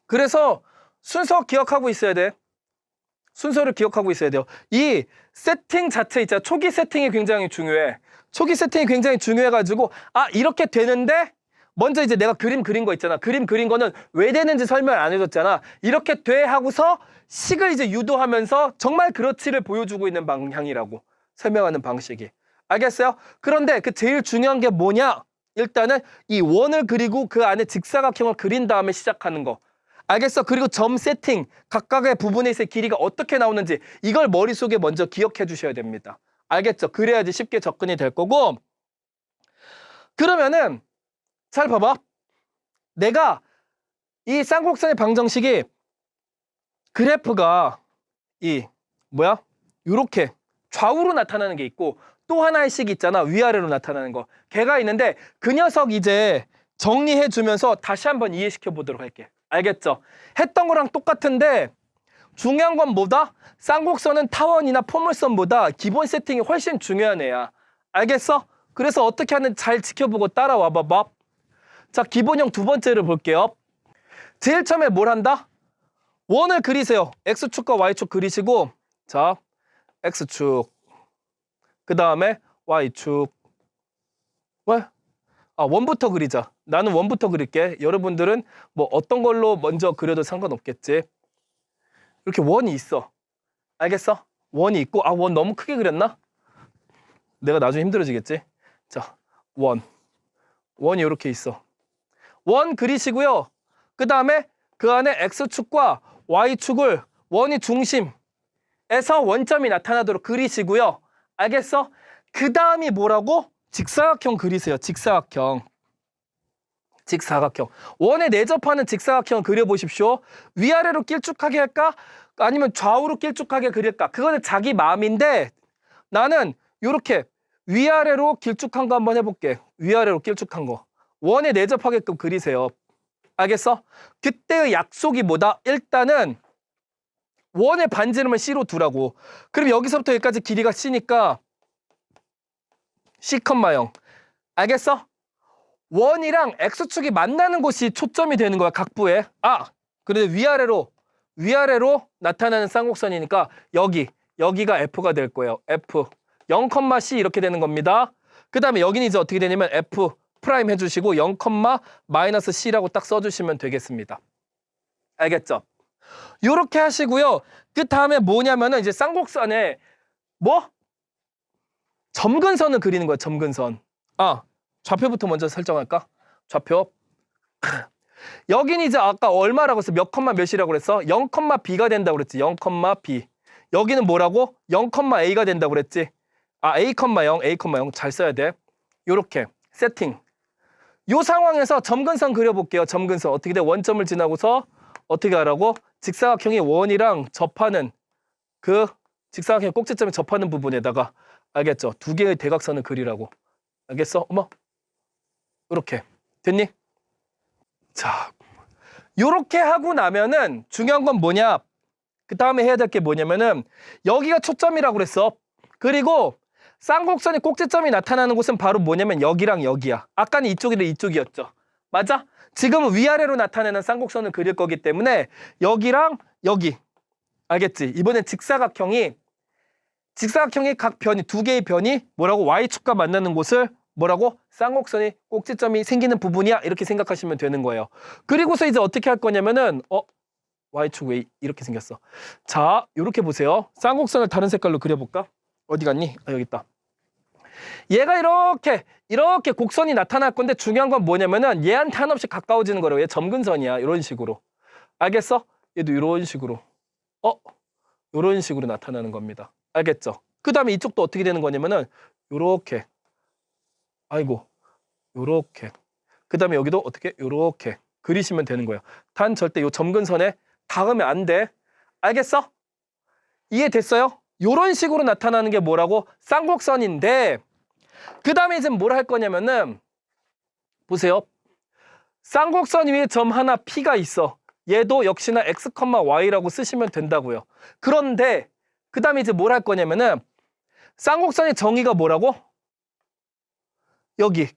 Speaker 1: 그래서 순서 기억하고 있어야 돼. 순서를 기억하고 있어야 돼요. 이 세팅 자체 있잖아. 초기 세팅이 굉장히 중요해. 초기 세팅이 굉장히 중요해가지고, 아, 이렇게 되는데 먼저 이제 내가 그림 그린 거 있잖아. 그림 그린 거는 왜 되는지 설명 안 해줬잖아. 이렇게 돼 하고서 식을 이제 유도하면서 정말 그렇지를 보여주고 있는 방향이라고 설명하는 방식이. 알겠어요? 그런데 그 제일 중요한 게 뭐냐? 일단은 이 원을 그리고 그 안에 직사각형을 그린 다음에 시작하는 거. 알겠어? 그리고 점 세팅, 각각의 부분에서의 길이가 어떻게 나오는지 이걸 머릿속에 먼저 기억해 주셔야 됩니다. 알겠죠? 그래야지 쉽게 접근이 될 거고. 그러면은 잘 봐봐. 내가 이 쌍곡선의 방정식이 그래프가 요렇게 좌우로 나타나는 게 있고 또 하나의 식이 있잖아. 위아래로 나타나는 거. 걔가 있는데 그 녀석 이제 정리해 주면서 다시 한번 이해시켜 보도록 할게. 알겠죠? 했던 거랑 똑같은데 중요한 건 뭐다? 쌍곡선은 타원이나 포물선보다 기본 세팅이 훨씬 중요한 애야. 알겠어? 그래서 어떻게 하는지 잘 지켜보고 따라와 봐봐. 자, 기본형 두 번째를 볼게요. 제일 처음에 뭘 한다? 원을 그리세요. X축과 Y축 그리시고, 자, X축. 그 다음에 Y축. 왜? 원부터 그리자. 나는 원부터 그릴게. 여러분들은 뭐 어떤 걸로 먼저 그려도 상관없겠지. 이렇게 원이 있어. 알겠어? 원이 있고, 원 너무 크게 그렸나? 내가 나중에 힘들어지겠지? 자, 원이 이렇게 있어. 원 그리시고요. 그 다음에 그 안에 X축과 Y축을 원이 중심에서 원점이 나타나도록 그리시고요. 알겠어? 그 다음이 뭐라고? 직사각형 그리세요. 직사각형. 원에 내접하는 직사각형 그려보십시오. 위아래로 길쭉하게 할까? 아니면 좌우로 길쭉하게 그릴까? 그거는 자기 마음인데 나는 이렇게 위아래로 길쭉한 거 한번 해볼게. 위아래로 길쭉한 거. 원에 내접하게끔 그리세요. 알겠어? 그때의 약속이 뭐다? 일단은 원의 반지름을 C로 두라고. 그럼 여기서부터 여기까지 길이가 C니까 C, 0. 알겠어? 원이랑 X축이 만나는 곳이 초점이 되는 거야. 각부에. 그런데 위아래로 나타나는 쌍곡선이니까 여기가 F가 될 거예요. F 0,C 이렇게 되는 겁니다. 그 다음에 여기는 이제 어떻게 되냐면 F 프라임 해주시고 0,-C라고 딱 써주시면 되겠습니다. 알겠죠? 요렇게 하시고요. 그 다음에 뭐냐면은 이제 쌍곡선에 점근선을 그리는 거야. 점근선. 좌표부터 먼저 설정할까? 좌표. 여긴 이제 아까 얼마라고 했어? 몇 컴마 몇이라고 그랬어? 0,B가 된다고 그랬지. 0,B. 여기는 뭐라고? 0,A가 된다고 그랬지. A,0 잘 써야 돼. 요렇게 세팅. 요 상황에서 점근선 그려볼게요. 점근선 어떻게 돼? 원점을 지나고서 어떻게 하라고? 직사각형이 원이랑 접하는 그 직사각형 꼭지점에 접하는 부분에다가 알겠죠? 두 개의 대각선을 그리라고. 알겠어? 이렇게 됐니? 자, 요렇게 하고 나면은 중요한 건 뭐냐? 그 다음에 해야 될 게 뭐냐면은 여기가 초점이라고 그랬어. 그리고 쌍곡선의 꼭지점이 나타나는 곳은 바로 뭐냐면 여기랑 여기야. 아까는 이쪽이랑 이쪽이었죠. 맞아? 지금은 위아래로 나타내는 쌍곡선을 그릴 거기 때문에 여기랑 여기. 알겠지? 이번엔 직사각형이 각 변이 두 개의 변이 뭐라고? Y축과 만나는 곳을 뭐라고? 쌍곡선이 꼭지점이 생기는 부분이야. 이렇게 생각하시면 되는 거예요. 그리고서 이제 어떻게 할 거냐면은 Y축 왜 이렇게 생겼어? 자, 이렇게 보세요. 쌍곡선을 다른 색깔로 그려볼까? 어디 갔니? 여기 있다. 얘가 이렇게 곡선이 나타날 건데 중요한 건 뭐냐면은 얘한테 한없이 가까워지는 거라고. 얘 점근선이야. 이런 식으로. 알겠어? 얘도 이런 식으로. 이런 식으로 나타나는 겁니다. 알겠죠? 그 다음에 이쪽도 어떻게 되는 거냐면은 요렇게. 요렇게. 그 다음에 여기도 어떻게? 요렇게 그리시면 되는 거예요. 단 절대 요 점근선에 닿으면 안 돼. 알겠어? 이해됐어요? 요런 식으로 나타나는 게 뭐라고? 쌍곡선인데 그 다음에 이제 뭘 할 거냐면은 보세요. 쌍곡선 위에 점 하나 P가 있어. 얘도 역시나 X, Y라고 쓰시면 된다고요. 그런데 그 다음에 이제 뭘 할 거냐면은 쌍곡선의 정의가 뭐라고? 여기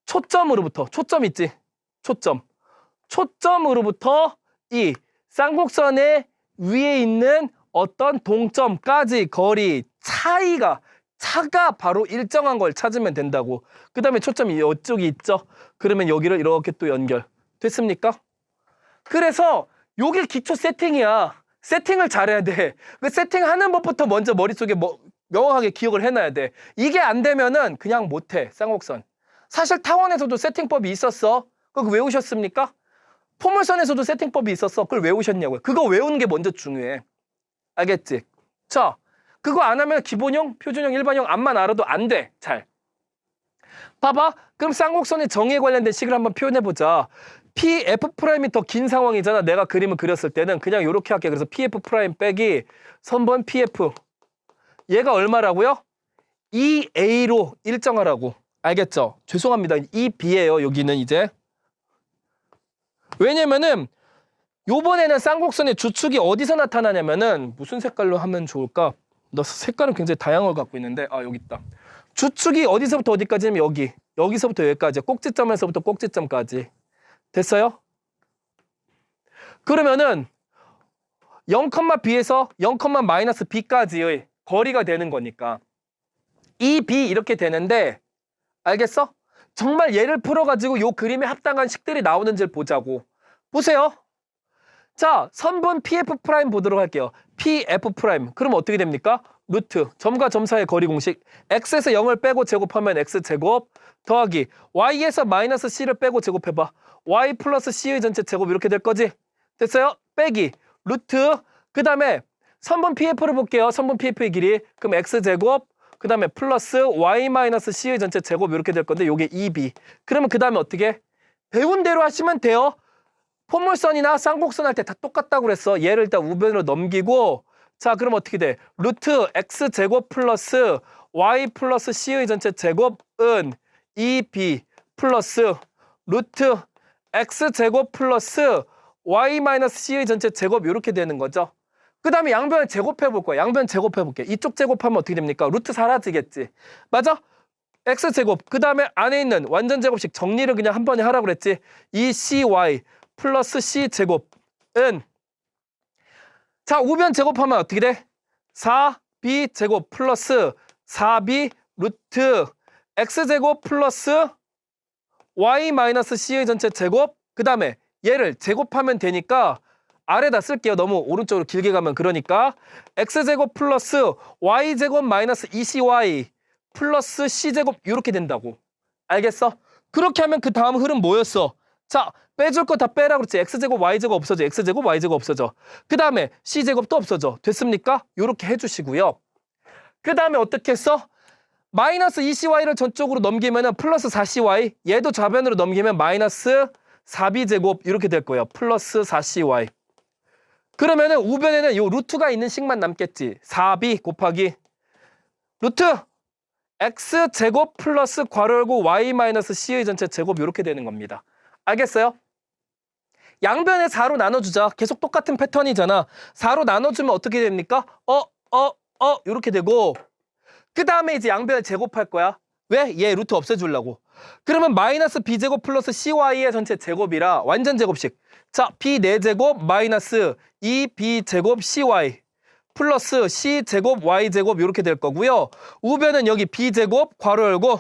Speaker 1: 초점으로부터 초점 있지? 초점으로부터 이 쌍곡선의 위에 있는 어떤 동점까지 거리 차가 바로 일정한 걸 찾으면 된다고. 그 다음에 초점이 이쪽이 있죠. 그러면 여기를 이렇게 또 연결. 됐습니까? 그래서 요게 기초 세팅이야. 세팅을 잘해야 돼. 그 세팅하는 법부터 먼저 머릿속에 명확하게 기억을 해놔야 돼. 이게 안 되면은 그냥 못해. 쌍곡선. 사실 타원에서도 세팅법이 있었어. 그거 외우셨습니까? 포물선에서도 세팅법이 있었어. 그걸 외우셨냐고요. 그거 외우는 게 먼저 중요해. 알겠지? 자, 그거 안 하면 기본형, 표준형, 일반형 앞만 알아도 안 돼. 잘. 봐봐. 그럼 쌍곡선의 정의에 관련된 식을 한번 표현해보자. PF'이 더 긴 상황이잖아. 내가 그림을 그렸을 때는 그냥 이렇게 할게. 그래서 PF' 빼기 선분 PF. 얘가 얼마라고요? 2A로 일정하라고. 알겠죠? 죄송합니다. 2B예요. 여기는 이제. 왜냐면은 요번에는 쌍곡선의 주축이 어디서 나타나냐면은 무슨 색깔로 하면 좋을까? 나 색깔은 굉장히 다양한 걸 갖고 있는데 여기 있다. 주축이 어디서부터 어디까지냐면 여기서부터 여기까지. 꼭지점에서부터 꼭지점까지. 됐어요? 그러면은 0,B에서 0,-B까지의 거리가 되는 거니까. 이 B 이렇게 되는데 알겠어? 정말 얘를 풀어가지고 요 그림에 합당한 식들이 나오는지를 보자고. 보세요. 자, 선분 PF 프라임 보도록 할게요. PF 프라임. 그럼 어떻게 됩니까? 루트, 점과 점 사이의 거리 공식. x에서 0을 빼고 제곱하면 x제곱 더하기 y에서 마이너스 c를 빼고 제곱해봐. y 플러스 c의 전체 제곱 이렇게 될 거지? 됐어요? 빼기 루트, 그 다음에 선분 PF를 볼게요. 선분 PF의 길이. 그럼 x제곱, 그 다음에 플러스 y 마이너스 c의 전체 제곱 이렇게 될 건데 요게 2b. 그러면 그 다음에 어떻게? 배운 대로 하시면 돼요. 포물선이나 쌍곡선 할 때 다 똑같다고 그랬어. 얘를 일단 우변으로 넘기고, 자, 그럼 어떻게 돼? 루트 x제곱 플러스 y 플러스 c의 전체 제곱은 2b 플러스 루트 x제곱 플러스 y 마이너스 c의 전체 제곱 이렇게 되는 거죠. 그 다음에 양변을 제곱해 볼 거야. 양변 제곱해 볼게. 이쪽 제곱하면 어떻게 됩니까? 루트 사라지겠지. 맞아? x제곱, 그 다음에 안에 있는 완전 제곱식 정리를 그냥 한 번에 하라고 그랬지. 2cy 플러스 c제곱은, 자, 우변 제곱하면 어떻게 돼? 4b 제곱 플러스 4b 루트 x제곱 플러스 y 마이너스 c의 전체 제곱, 그 다음에 얘를 제곱하면 되니까 아래다 쓸게요. 너무 오른쪽으로 길게 가면 그러니까 x제곱 플러스 y제곱 마이너스 2cy 플러스 c제곱 이렇게 된다고. 알겠어? 그렇게 하면 그 다음 흐름 뭐였어? 자, 빼줄 거 다 빼라 그랬지. x제곱 y제곱 없어져. x제곱 y제곱 없어져. 그 다음에 c제곱도 없어져. 됐습니까? 이렇게 해주시고요. 그 다음에 어떻게 했어? 마이너스 2cy를 전쪽으로 넘기면 플러스 4cy, 얘도 좌변으로 넘기면 마이너스 4b제곱 이렇게 될 거예요. 플러스 4cy. 그러면은 우변에는 요 루트가 있는 식만 남겠지. 4b 곱하기 루트 x제곱 플러스 괄호 열고 y 마이너스 c의 전체 제곱 이렇게 되는 겁니다. 알겠어요? 양변에 4로 나눠주자. 계속 똑같은 패턴이잖아. 4로 나눠주면 어떻게 됩니까? 이렇게 되고, 그 다음에 이제 양변을 제곱할 거야. 왜? 얘 루트 없애주려고. 그러면 마이너스 b제곱 플러스 cy의 전체 제곱이라 완전 제곱식. 자, b 4제곱 마이너스 2b제곱 cy 플러스 c제곱 y제곱 이렇게 될 거고요. 우변은 여기 b제곱 괄호 열고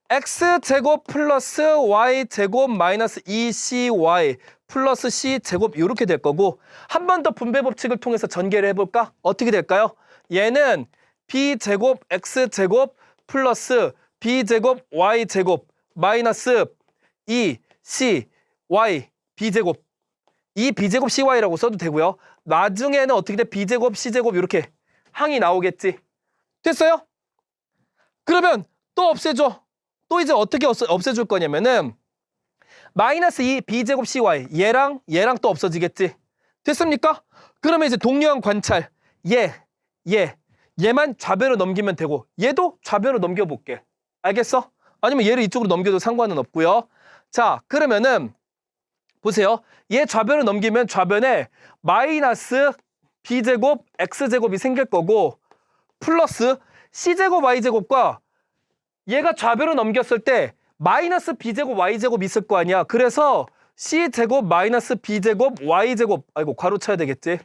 Speaker 1: x제곱 플러스 y제곱 마이너스 2cy 플러스 c제곱 이렇게 될 거고, 한 번 더 분배 법칙을 통해서 전개를 해볼까? 어떻게 될까요? 얘는 b제곱 x제곱 플러스 b제곱 y제곱 마이너스 2cy b제곱, 이 b제곱 cy라고 써도 되고요. 나중에는 어떻게 돼? b제곱 c제곱 이렇게 항이 나오겠지. 됐어요? 그러면 또 없애줘. 또 이제 어떻게 없애줄 거냐면은 마이너스 2 b제곱 cy 얘랑 또 없어지겠지. 됐습니까? 그러면 이제 동료한 관찰 얘만 좌변으로 넘기면 되고 얘도 좌변으로 넘겨볼게. 알겠어? 아니면 얘를 이쪽으로 넘겨도 상관은 없고요. 자, 그러면은 보세요. 얘 좌변으로 넘기면 좌변에 마이너스 b제곱 x제곱이 생길 거고 플러스 c제곱 y제곱과 얘가 좌변으로 넘겼을 때 마이너스 b제곱 y제곱 있을 거 아니야. 그래서 c제곱 마이너스 b제곱 y제곱, 아이고 괄호 쳐야 되겠지.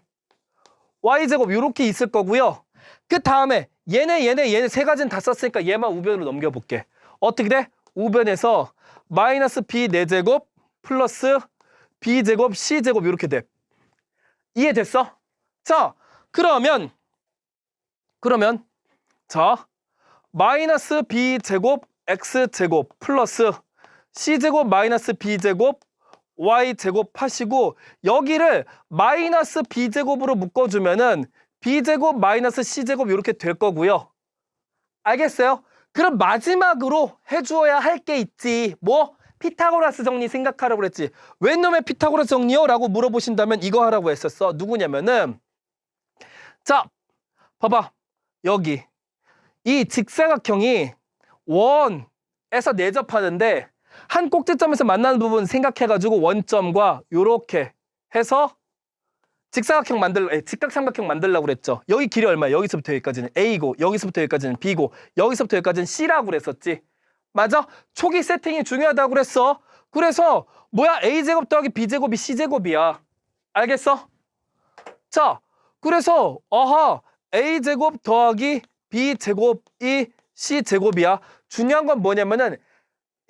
Speaker 1: y제곱 이렇게 있을 거고요. 그 다음에 얘네 세 가지는 다 썼으니까 얘만 우변으로 넘겨볼게. 어떻게 돼? 우변에서 마이너스 b 4제곱 플러스 b제곱 c제곱 이렇게 돼. 이해됐어? 자, 그러면 자, 마이너스 b제곱 x제곱 플러스 c제곱 마이너스 b제곱 y제곱 하시고 여기를 마이너스 b제곱으로 묶어주면은 b제곱 마이너스 c제곱 이렇게 될 거고요. 알겠어요? 그럼 마지막으로 해주어야 할 게 있지. 뭐? 피타고라스 정리 생각하라고 그랬지. 웬 놈의 피타고라스 정리요? 라고 물어보신다면 이거 하라고 했었어. 누구냐면은 자, 봐봐. 여기 이 직사각형이 원에서 내접하는데 한 꼭지점에서 만나는 부분 생각해가지고 원점과 요렇게 해서 직각삼각형 만들려고 그랬죠. 여기 길이 얼마야? 여기서부터 여기까지는 A고 여기서부터 여기까지는 B고 여기서부터 여기까지는 C라고 그랬었지. 맞아? 초기 세팅이 중요하다고 그랬어. 그래서 뭐야? A제곱 더하기 B제곱이 C제곱이야. 알겠어? 자, 그래서 a제곱 더하기 b제곱이 c제곱이야. 중요한 건 뭐냐면은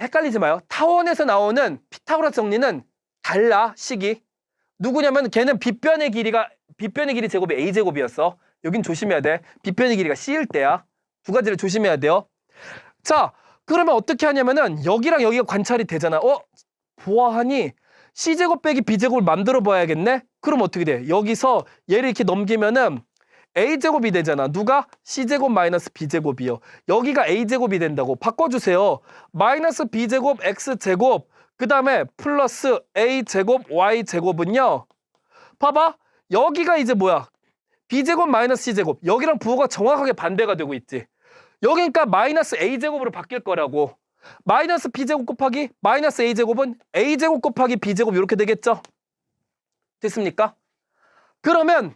Speaker 1: 헷갈리지 마요. 타원에서 나오는 피타고라스 정리는 달라. 식이 누구냐면 걔는 빗변의 길이 제곱이 a제곱이었어. 여긴 조심해야 돼. 빗변의 길이가 c일 때야. 두 가지를 조심해야 돼요. 자, 그러면 어떻게 하냐면은 여기랑 여기가 관찰이 되잖아. 보아하니 c제곱 빼기 b제곱을 만들어 봐야겠네. 그럼 어떻게 돼? 여기서 얘를 이렇게 넘기면은 a제곱이 되잖아. 누가? c제곱 마이너스 b제곱이요. 여기가 a제곱이 된다고. 바꿔주세요. 마이너스 b제곱 x제곱 그 다음에 플러스 a제곱 y제곱은요. 봐봐. 여기가 이제 뭐야? b제곱 마이너스 c제곱. 여기랑 부호가 정확하게 반대가 되고 있지. 여기니까 마이너스 a제곱으로 바뀔 거라고. 마이너스 b제곱 곱하기 마이너스 a제곱은 a제곱 곱하기 b제곱 이렇게 되겠죠? 됐습니까? 그러면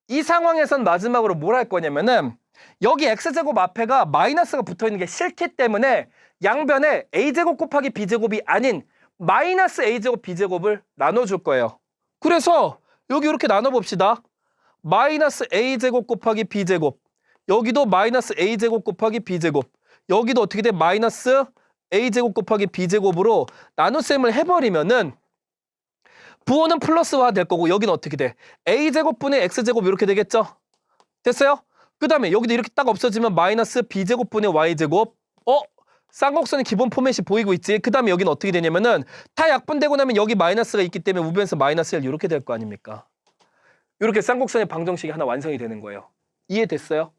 Speaker 1: 이 상황에선 마지막으로 뭘 할 거냐면은 여기 x제곱 앞에가 마이너스가 붙어있는 게 싫기 때문에 양변에 a제곱 곱하기 b제곱이 아닌 마이너스 a제곱 b제곱을 나눠줄 거예요. 그래서 여기 이렇게 나눠봅시다. 마이너스 a제곱 곱하기 b제곱. 여기도 마이너스 a제곱 곱하기 b제곱. 여기도 어떻게 돼? 마이너스 a제곱 곱하기 b제곱으로 나눗셈을 해버리면은 부호는 플러스화 될 거고 여기는 어떻게 돼? a제곱분의 x제곱 이렇게 되겠죠? 됐어요? 그 다음에 여기도 이렇게 딱 없어지면 마이너스 b제곱분의 y제곱. 쌍곡선의 기본 포맷이 보이고 있지. 그 다음에 여기는 어떻게 되냐면은 다 약분되고 나면 여기 마이너스가 있기 때문에 우변에서 마이너스 1 이렇게 될 거 아닙니까? 이렇게 쌍곡선의 방정식이 하나 완성이 되는 거예요. 이해됐어요?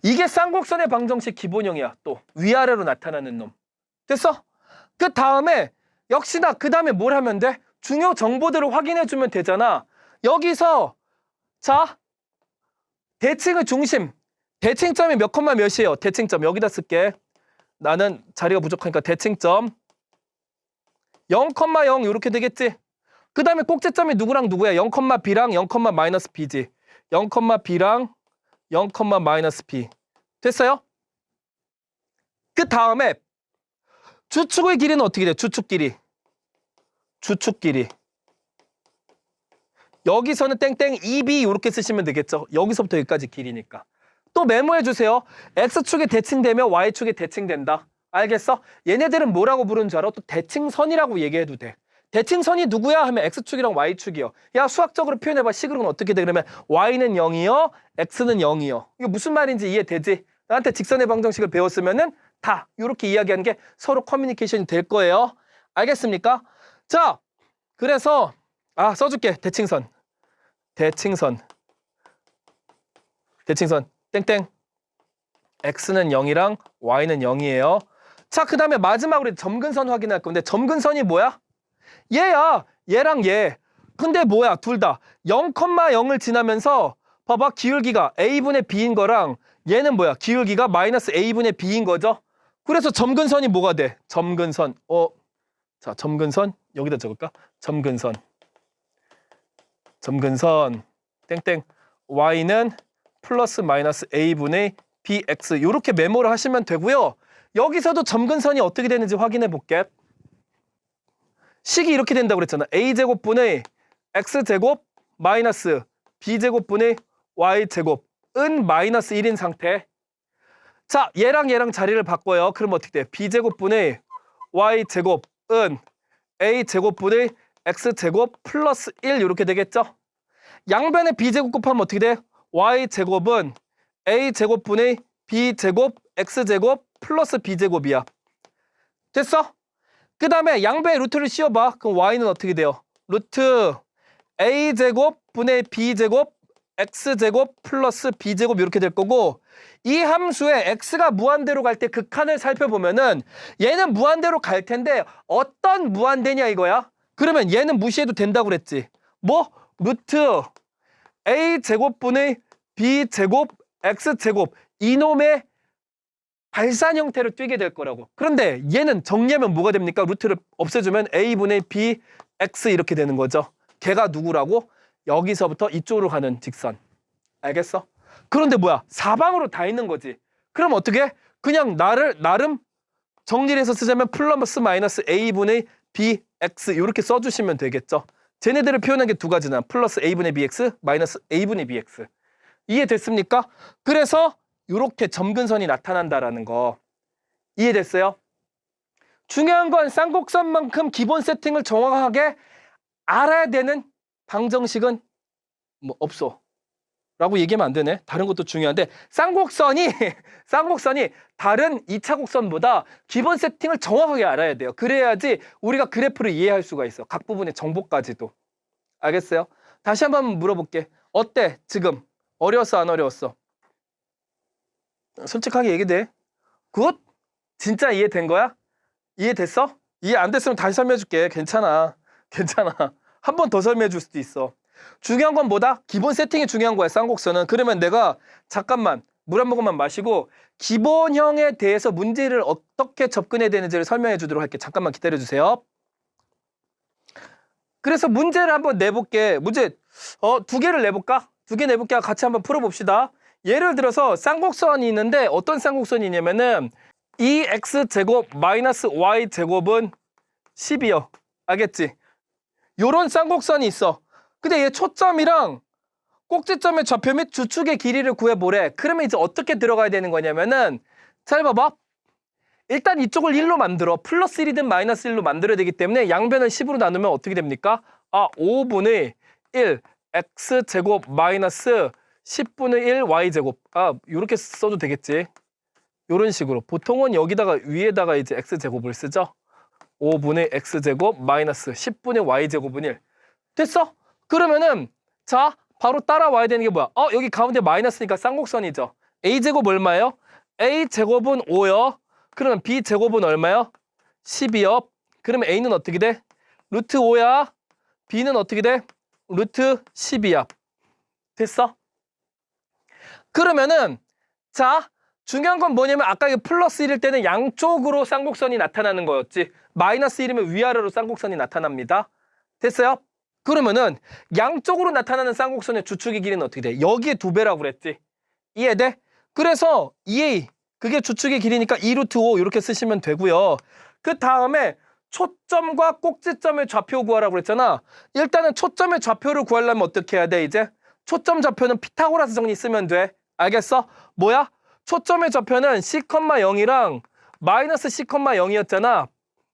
Speaker 1: 이게 쌍곡선의 방정식 기본형이야. 또 위아래로 나타나는 놈. 됐어? 그 다음에 역시나 그 다음에 뭘 하면 돼? 중요 정보들을 확인해주면 되잖아. 여기서 자 대칭의 중심. 대칭점이 몇 콤마 몇이에요? 대칭점 여기다 쓸게. 나는 자리가 부족하니까 대칭점 0,0 이렇게 되겠지? 그 다음에 꼭지점이 누구랑 누구야? 0,b랑 0, 마이너스 b지. 0,b랑 0, 마이너스 b. 됐어요? 그 다음에 주축의 길이는 어떻게 돼? 주축 길이. 여기서는 땡땡 2b 이렇게 쓰시면 되겠죠? 여기서부터 여기까지 길이니까. 또 메모해 주세요. x축이 대칭되면 y축이 대칭된다. 알겠어? 얘네들은 뭐라고 부르는 줄 알아? 또 대칭선이라고 얘기해도 돼. 대칭선이 누구야? 하면 x축이랑 y축이요. 야 수학적으로 표현해봐. 식으로는 어떻게 돼? 그러면 y는 0이요. x는 0이요. 이거 무슨 말인지 이해되지? 나한테 직선의 방정식을 배웠으면은 다 이렇게 이야기하는 게 서로 커뮤니케이션이 될 거예요. 알겠습니까? 자, 그래서 써줄게. 대칭선 땡땡 x는 0이랑 y는 0이에요. 자, 그 다음에 마지막으로 점근선 확인할 건데 점근선이 뭐야? 얘야. 얘랑 얘. 근데 뭐야? 둘 다 0,0을 지나면서 봐봐. 기울기가 a분의 b인 거랑 얘는 뭐야? 기울기가 마이너스 a분의 b인 거죠? 그래서 점근선이 뭐가 돼? 점근선. 자, 점근선 여기다 적을까? 점근선 땡땡 y는 플러스 마이너스 a분의 bx 이렇게 메모를 하시면 되고요. 여기서도 점근선이 어떻게 되는지 확인해 볼게. 식이 이렇게 된다고 그랬잖아. a제곱분의 x제곱 마이너스 b제곱분의 y제곱은 마이너스 1인 상태. 자, 얘랑 자리를 바꿔요. 그럼 어떻게 돼? b제곱분의 y제곱은 a제곱분의 x제곱 플러스 1 이렇게 되겠죠? 양변에 b제곱 곱하면 어떻게 돼? y제곱은 a제곱분의 b제곱 x제곱 플러스 b제곱이야. 됐어? 그 다음에 양변에 루트를 씌워봐. 그럼 y는 어떻게 돼요? 루트 a제곱 분의 b제곱 x제곱 플러스 b제곱 이렇게 될 거고 이 함수에 x가 무한대로 갈 때 극한을 살펴보면은 얘는 무한대로 갈 텐데 어떤 무한대냐 이거야? 그러면 얘는 무시해도 된다고 그랬지. 뭐? 루트 a제곱분의 b제곱 x제곱 이놈의 발산 형태를 띄게 될 거라고. 그런데 얘는 정리하면 뭐가 됩니까? 루트를 없애주면 a분의 bx 이렇게 되는 거죠. 걔가 누구라고? 여기서부터 이쪽으로 가는 직선. 알겠어? 그런데 뭐야? 사방으로 다 있는 거지. 그럼 어떻게? 그냥 나름 정리를 해서 쓰자면 플러스 마이너스 a분의 bx 이렇게 써주시면 되겠죠. 쟤네들을 표현한 게 두 가지나. 플러스 a분의 bx, 마이너스 a분의 bx. 이해됐습니까? 그래서 이렇게 점근선이 나타난다라는 거. 이해됐어요? 중요한 건 쌍곡선만큼 기본 세팅을 정확하게 알아야 되는 방정식은 뭐 없어. 라고 얘기하면 안 되네. 다른 것도 중요한데 쌍곡선이 다른 2차 곡선보다 기본 세팅을 정확하게 알아야 돼요. 그래야지 우리가 그래프를 이해할 수가 있어. 각 부분의 정보까지도. 알겠어요? 다시 한번 물어볼게. 어때? 지금 어려웠어 안 어려웠어? 솔직하게 얘기돼. 굿? 진짜 이해된 거야? 이해됐어? 이해 안 됐으면 다시 설명해줄게. 괜찮아. 한 번 더 설명해줄 수도 있어. 중요한 건 뭐다? 기본 세팅이 중요한 거야, 쌍곡선은. 그러면 내가 잠깐만 물 한 모금만 마시고 기본형에 대해서 문제를 어떻게 접근해야 되는지를 설명해 주도록 할게. 잠깐만 기다려주세요. 그래서 문제를 한번 내볼게. 문제 2개를 내볼까? 2개 내볼게. 같이 한번 풀어봅시다. 예를 들어서 쌍곡선이 있는데 어떤 쌍곡선이냐면은 2x제곱 마이너스 y제곱은 10이요. 알겠지? 요런 쌍곡선이 있어. 근데 얘 초점이랑 꼭지점의 좌표 및 주축의 길이를 구해보래. 그러면 이제 어떻게 들어가야 되는 거냐면은 잘 봐봐. 일단 이쪽을 1로 만들어. 플러스 1이든 마이너스 1로 만들어야 되기 때문에 양변을 10으로 나누면 어떻게 됩니까? 5분의 1 x제곱 마이너스 10분의 1 y제곱. 요렇게 써도 되겠지. 요런 식으로. 보통은 여기다가 위에다가 이제 x제곱을 쓰죠. 5분의 x제곱 마이너스 10분의 y제곱은 1. 됐어? 그러면은 자 바로 따라와야 되는 게 뭐야? 여기 가운데 마이너스니까 쌍곡선이죠. a제곱 얼마예요? a제곱은 5요. 그러면 b제곱은 얼마요? 10이요. 그러면 a는 어떻게 돼? 루트 5야. b는 어떻게 돼? 루트 10이야. 됐어? 그러면은 자 중요한 건 뭐냐면 아까 이게 플러스 1일 때는 양쪽으로 쌍곡선이 나타나는 거였지. 마이너스 1이면 위아래로 쌍곡선이 나타납니다. 됐어요? 그러면은 양쪽으로 나타나는 쌍곡선의 주축의 길이는 어떻게 돼? 여기에 2배라고 그랬지. 이해돼? 그래서 2a 그게 주축의 길이니까 2루트 5 이렇게 쓰시면 되고요. 그 다음에 초점과 꼭지점의 좌표 구하라고 그랬잖아. 일단은 초점의 좌표를 구하려면 어떻게 해야 돼 이제? 초점 좌표는 피타고라스 정리 쓰면 돼. 알겠어? 뭐야? 초점의 좌표는 c,0이랑 마이너스 c,0이었잖아.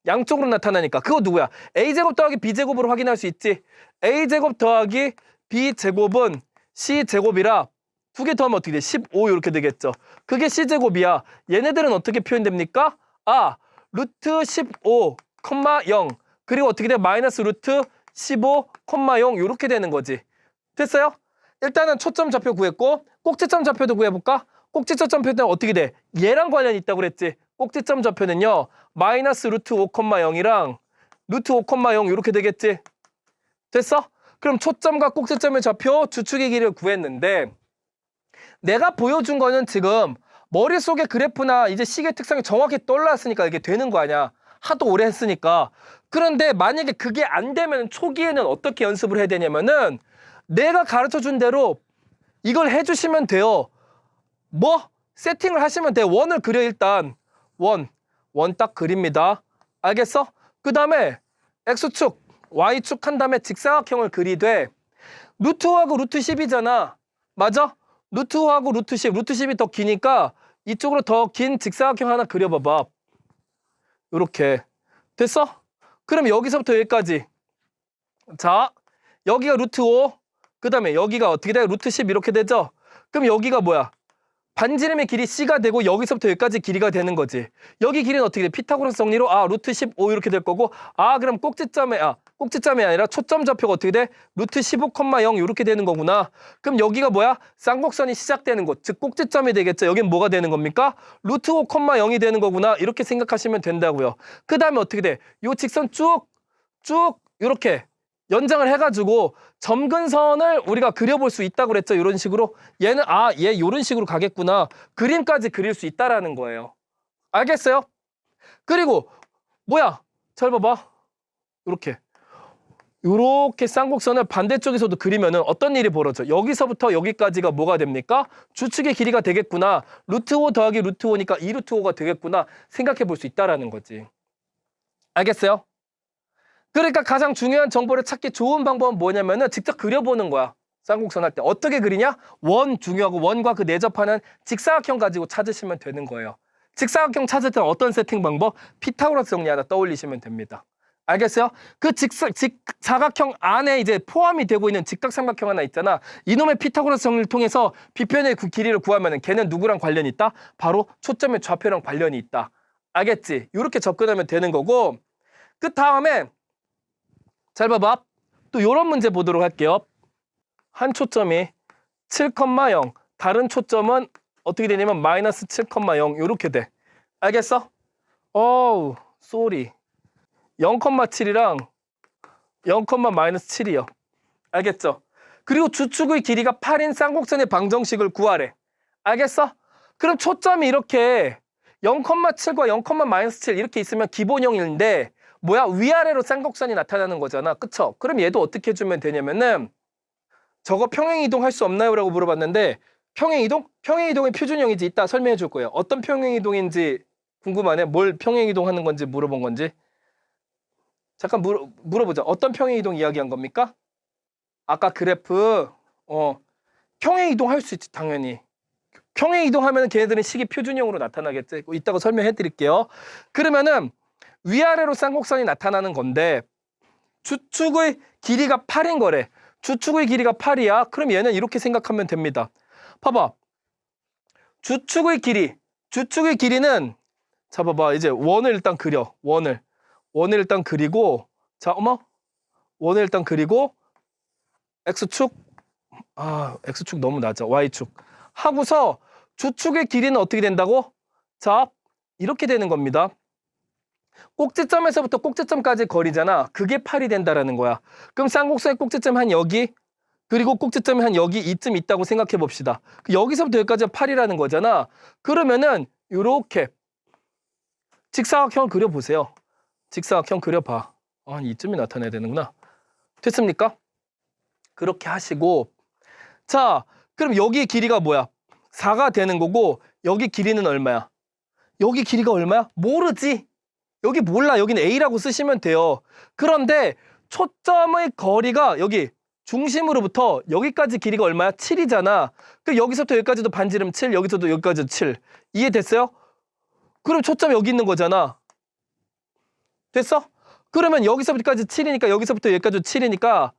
Speaker 1: 양쪽으로 나타나니까. 그거 누구야? a제곱 더하기 b제곱으로 확인할 수 있지. a제곱 더하기 b제곱은 c제곱이라 2개 더하면 어떻게 돼? 15 이렇게 되겠죠. 그게 c제곱이야. 얘네들은 어떻게 표현됩니까? 루트 15, 0 그리고 어떻게 돼? 마이너스 루트 15, 0 이렇게 되는 거지. 됐어요? 일단은 초점 좌표 구했고 꼭지점 좌표도 구해볼까? 꼭지점 좌표는 어떻게 돼? 얘랑 관련이 있다고 그랬지. 꼭지점 좌표는요. 마이너스 루트 5, 0이랑 루트 5, 0 이렇게 되겠지. 됐어? 그럼 초점과 꼭지점의 좌표, 주축의 길이를 구했는데 내가 보여준 거는 지금 머릿속에 그래프나 이제 시계 특성이 정확히 떠올랐으니까 이게 되는 거 아니야. 하도 오래 했으니까. 그런데 만약에 그게 안 되면 초기에는 어떻게 연습을 해야 되냐면은 내가 가르쳐준 대로 이걸 해주시면 돼요. 뭐? 세팅을 하시면 돼. 원을 그려 일단. 원 딱 그립니다. 알겠어? 그 다음에 X축, Y축 한 다음에 직사각형을 그리되 루트 5하고 루트 10이잖아. 맞아? 루트 5하고 루트 10, 루트 10이 더 기니까 이쪽으로 더 긴 직사각형 하나 그려봐봐. 이렇게. 됐어? 그럼 여기서부터 여기까지. 자, 여기가 루트 5, 그 다음에 여기가 어떻게 돼? 루트 10 이렇게 되죠? 그럼 여기가 뭐야? 반지름의 길이 C가 되고 여기서부터 여기까지 길이가 되는 거지. 여기 길이는 어떻게 돼? 피타고라스 정리로 루트 15 이렇게 될 거고 그럼 꼭지점이 아니라 초점 좌표가 어떻게 돼? 루트 15, 0 이렇게 되는 거구나. 그럼 여기가 뭐야? 쌍곡선이 시작되는 곳, 즉 꼭지점이 되겠죠. 여긴 뭐가 되는 겁니까? 루트 5, 0이 되는 거구나. 이렇게 생각하시면 된다고요. 그 다음에 어떻게 돼? 요 직선 쭉 이렇게 연장을 해가지고 점근선을 우리가 그려볼 수 있다고 그랬죠. 이런 식으로. 얘는 얘 이런 식으로 가겠구나. 그림까지 그릴 수 있다라는 거예요. 알겠어요? 그리고 뭐야? 잘 봐봐. 이렇게 쌍곡선을 반대쪽에서도 그리면은 어떤 일이 벌어져? 여기서부터 여기까지가 뭐가 됩니까? 주축의 길이가 되겠구나. 루트 5 더하기 루트 5니까 2루트 5가 되겠구나. 생각해 볼 수 있다라는 거지. 알겠어요? 그러니까 가장 중요한 정보를 찾기 좋은 방법은 뭐냐면은 직접 그려보는 거야. 쌍곡선 할 때 어떻게 그리냐? 원 중요하고 원과 그 내접하는 직사각형 가지고 찾으시면 되는 거예요. 직사각형 찾을 때는 어떤 세팅 방법? 피타고라스 정리 하나 떠올리시면 됩니다. 알겠어요? 그 직사각형 안에 이제 포함이 되고 있는 직각삼각형 하나 있잖아. 이놈의 피타고라스 정리를 통해서 비편의 그 길이를 구하면 걔는 누구랑 관련이 있다? 바로 초점의 좌표랑 관련이 있다. 알겠지? 이렇게 접근하면 되는 거고, 그 다음에 잘 봐봐. 또 이런 문제 보도록 할게요. 한 초점이 7,0, 다른 초점은 어떻게 되냐면 마이너스 7,0 이렇게 돼. 알겠어? 어우, 쏘리. 0,7이랑 0, 마이너스 7이요. 알겠죠? 그리고 주축의 길이가 8인 쌍곡선의 방정식을 구하래. 알겠어? 그럼 초점이 이렇게 0,7과 0, 마이너스 7 이렇게 있으면 기본형인데 뭐야? 위아래로 쌍곡선이 나타나는 거잖아. 그쵸? 그럼 얘도 어떻게 해주면 되냐면은 저거 평행이동 할 수 없나요? 라고 물어봤는데 평행이동? 평행이동의 표준형이지. 이따 설명해 줄 거예요. 어떤 평행이동인지 궁금하네. 뭘 평행이동 하는 건지 물어본 건지. 잠깐 물어보자. 어떤 평행이동 이야기한 겁니까? 아까 그래프 평행이동 할 수 있지 당연히. 평행이동 하면 걔네들은 식이 표준형으로 나타나겠지. 이따가 설명해 드릴게요. 그러면은 위아래로 쌍곡선이 나타나는 건데 주축의 길이가 8인 거래. 주축의 길이가 8이야. 그럼 얘는 이렇게 생각하면 됩니다. 봐봐. 주축의 길이는 자 봐봐. 이제 원을 일단 그려. 원을 일단 그리고 자 원을 일단 그리고 x축 x축 너무 낮아. y축 하고서 주축의 길이는 어떻게 된다고? 자 이렇게 되는 겁니다. 꼭지점에서부터 꼭지점까지 거리잖아. 그게 8이 된다라는 거야. 그럼 쌍곡선의 꼭지점 한 여기 그리고 꼭지점이 한 여기 이쯤 있다고 생각해 봅시다. 여기서부터 여기까지가 8이라는 거잖아. 그러면은 이렇게 직사각형을 그려보세요. 직사각형 그려봐. 이쯤이 나타나야 되는구나. 됐습니까? 그렇게 하시고 자 그럼 여기 길이가 뭐야? 4가 되는 거고 여기 길이는 얼마야? 여기 길이가 얼마야? 모르지. 여기 몰라. 여기는 A라고 쓰시면 돼요. 그런데 초점의 거리가 여기 중심으로부터 여기까지 길이가 얼마야? 7이잖아. 그럼 여기서부터 여기까지도 반지름 7, 여기서도 여기까지도 7. 이해됐어요? 그럼 초점이 여기 있는 거잖아. 됐어? 그러면 여기서부터까지 7이니까 여기서부터 여기까지 7이니까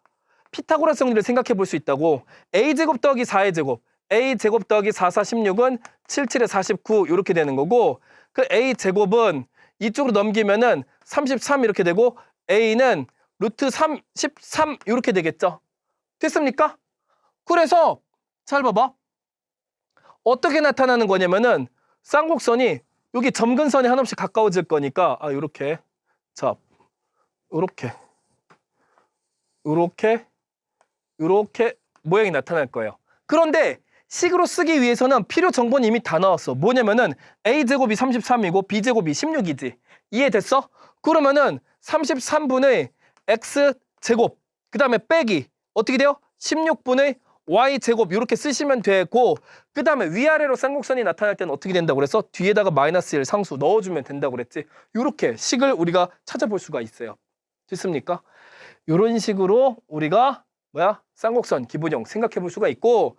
Speaker 1: 피타고라스 정리를 생각해 볼 수 있다고. a제곱 더하기 4의 제곱 a제곱 더하기 4, 4, 16은 7, 7에 49 이렇게 되는 거고 그 a제곱은 이쪽으로 넘기면은 33 이렇게 되고 a는 루트 33 이렇게 되겠죠. 됐습니까? 그래서 잘 봐봐. 어떻게 나타나는 거냐면은 쌍곡선이 여기 점근선이 한없이 가까워질 거니까 이렇게 자 이렇게 모양이 나타날 거예요. 그런데 식으로 쓰기 위해서는 필요 정보는 이미 다 나왔어. 뭐냐면은 a제곱이 33이고 b제곱이 16이지. 이해됐어? 그러면은 33분의 x제곱 그 다음에 빼기 어떻게 돼요? 16분의 y제곱 이렇게 쓰시면 되고 그 다음에 위아래로 쌍곡선이 나타날 때는 어떻게 된다고 그랬어? 뒤에다가 마이너스 1 상수 넣어주면 된다고 그랬지. 이렇게 식을 우리가 찾아볼 수가 있어요. 됐습니까? 이런 식으로 우리가 쌍곡선 기본형 생각해 볼 수가 있고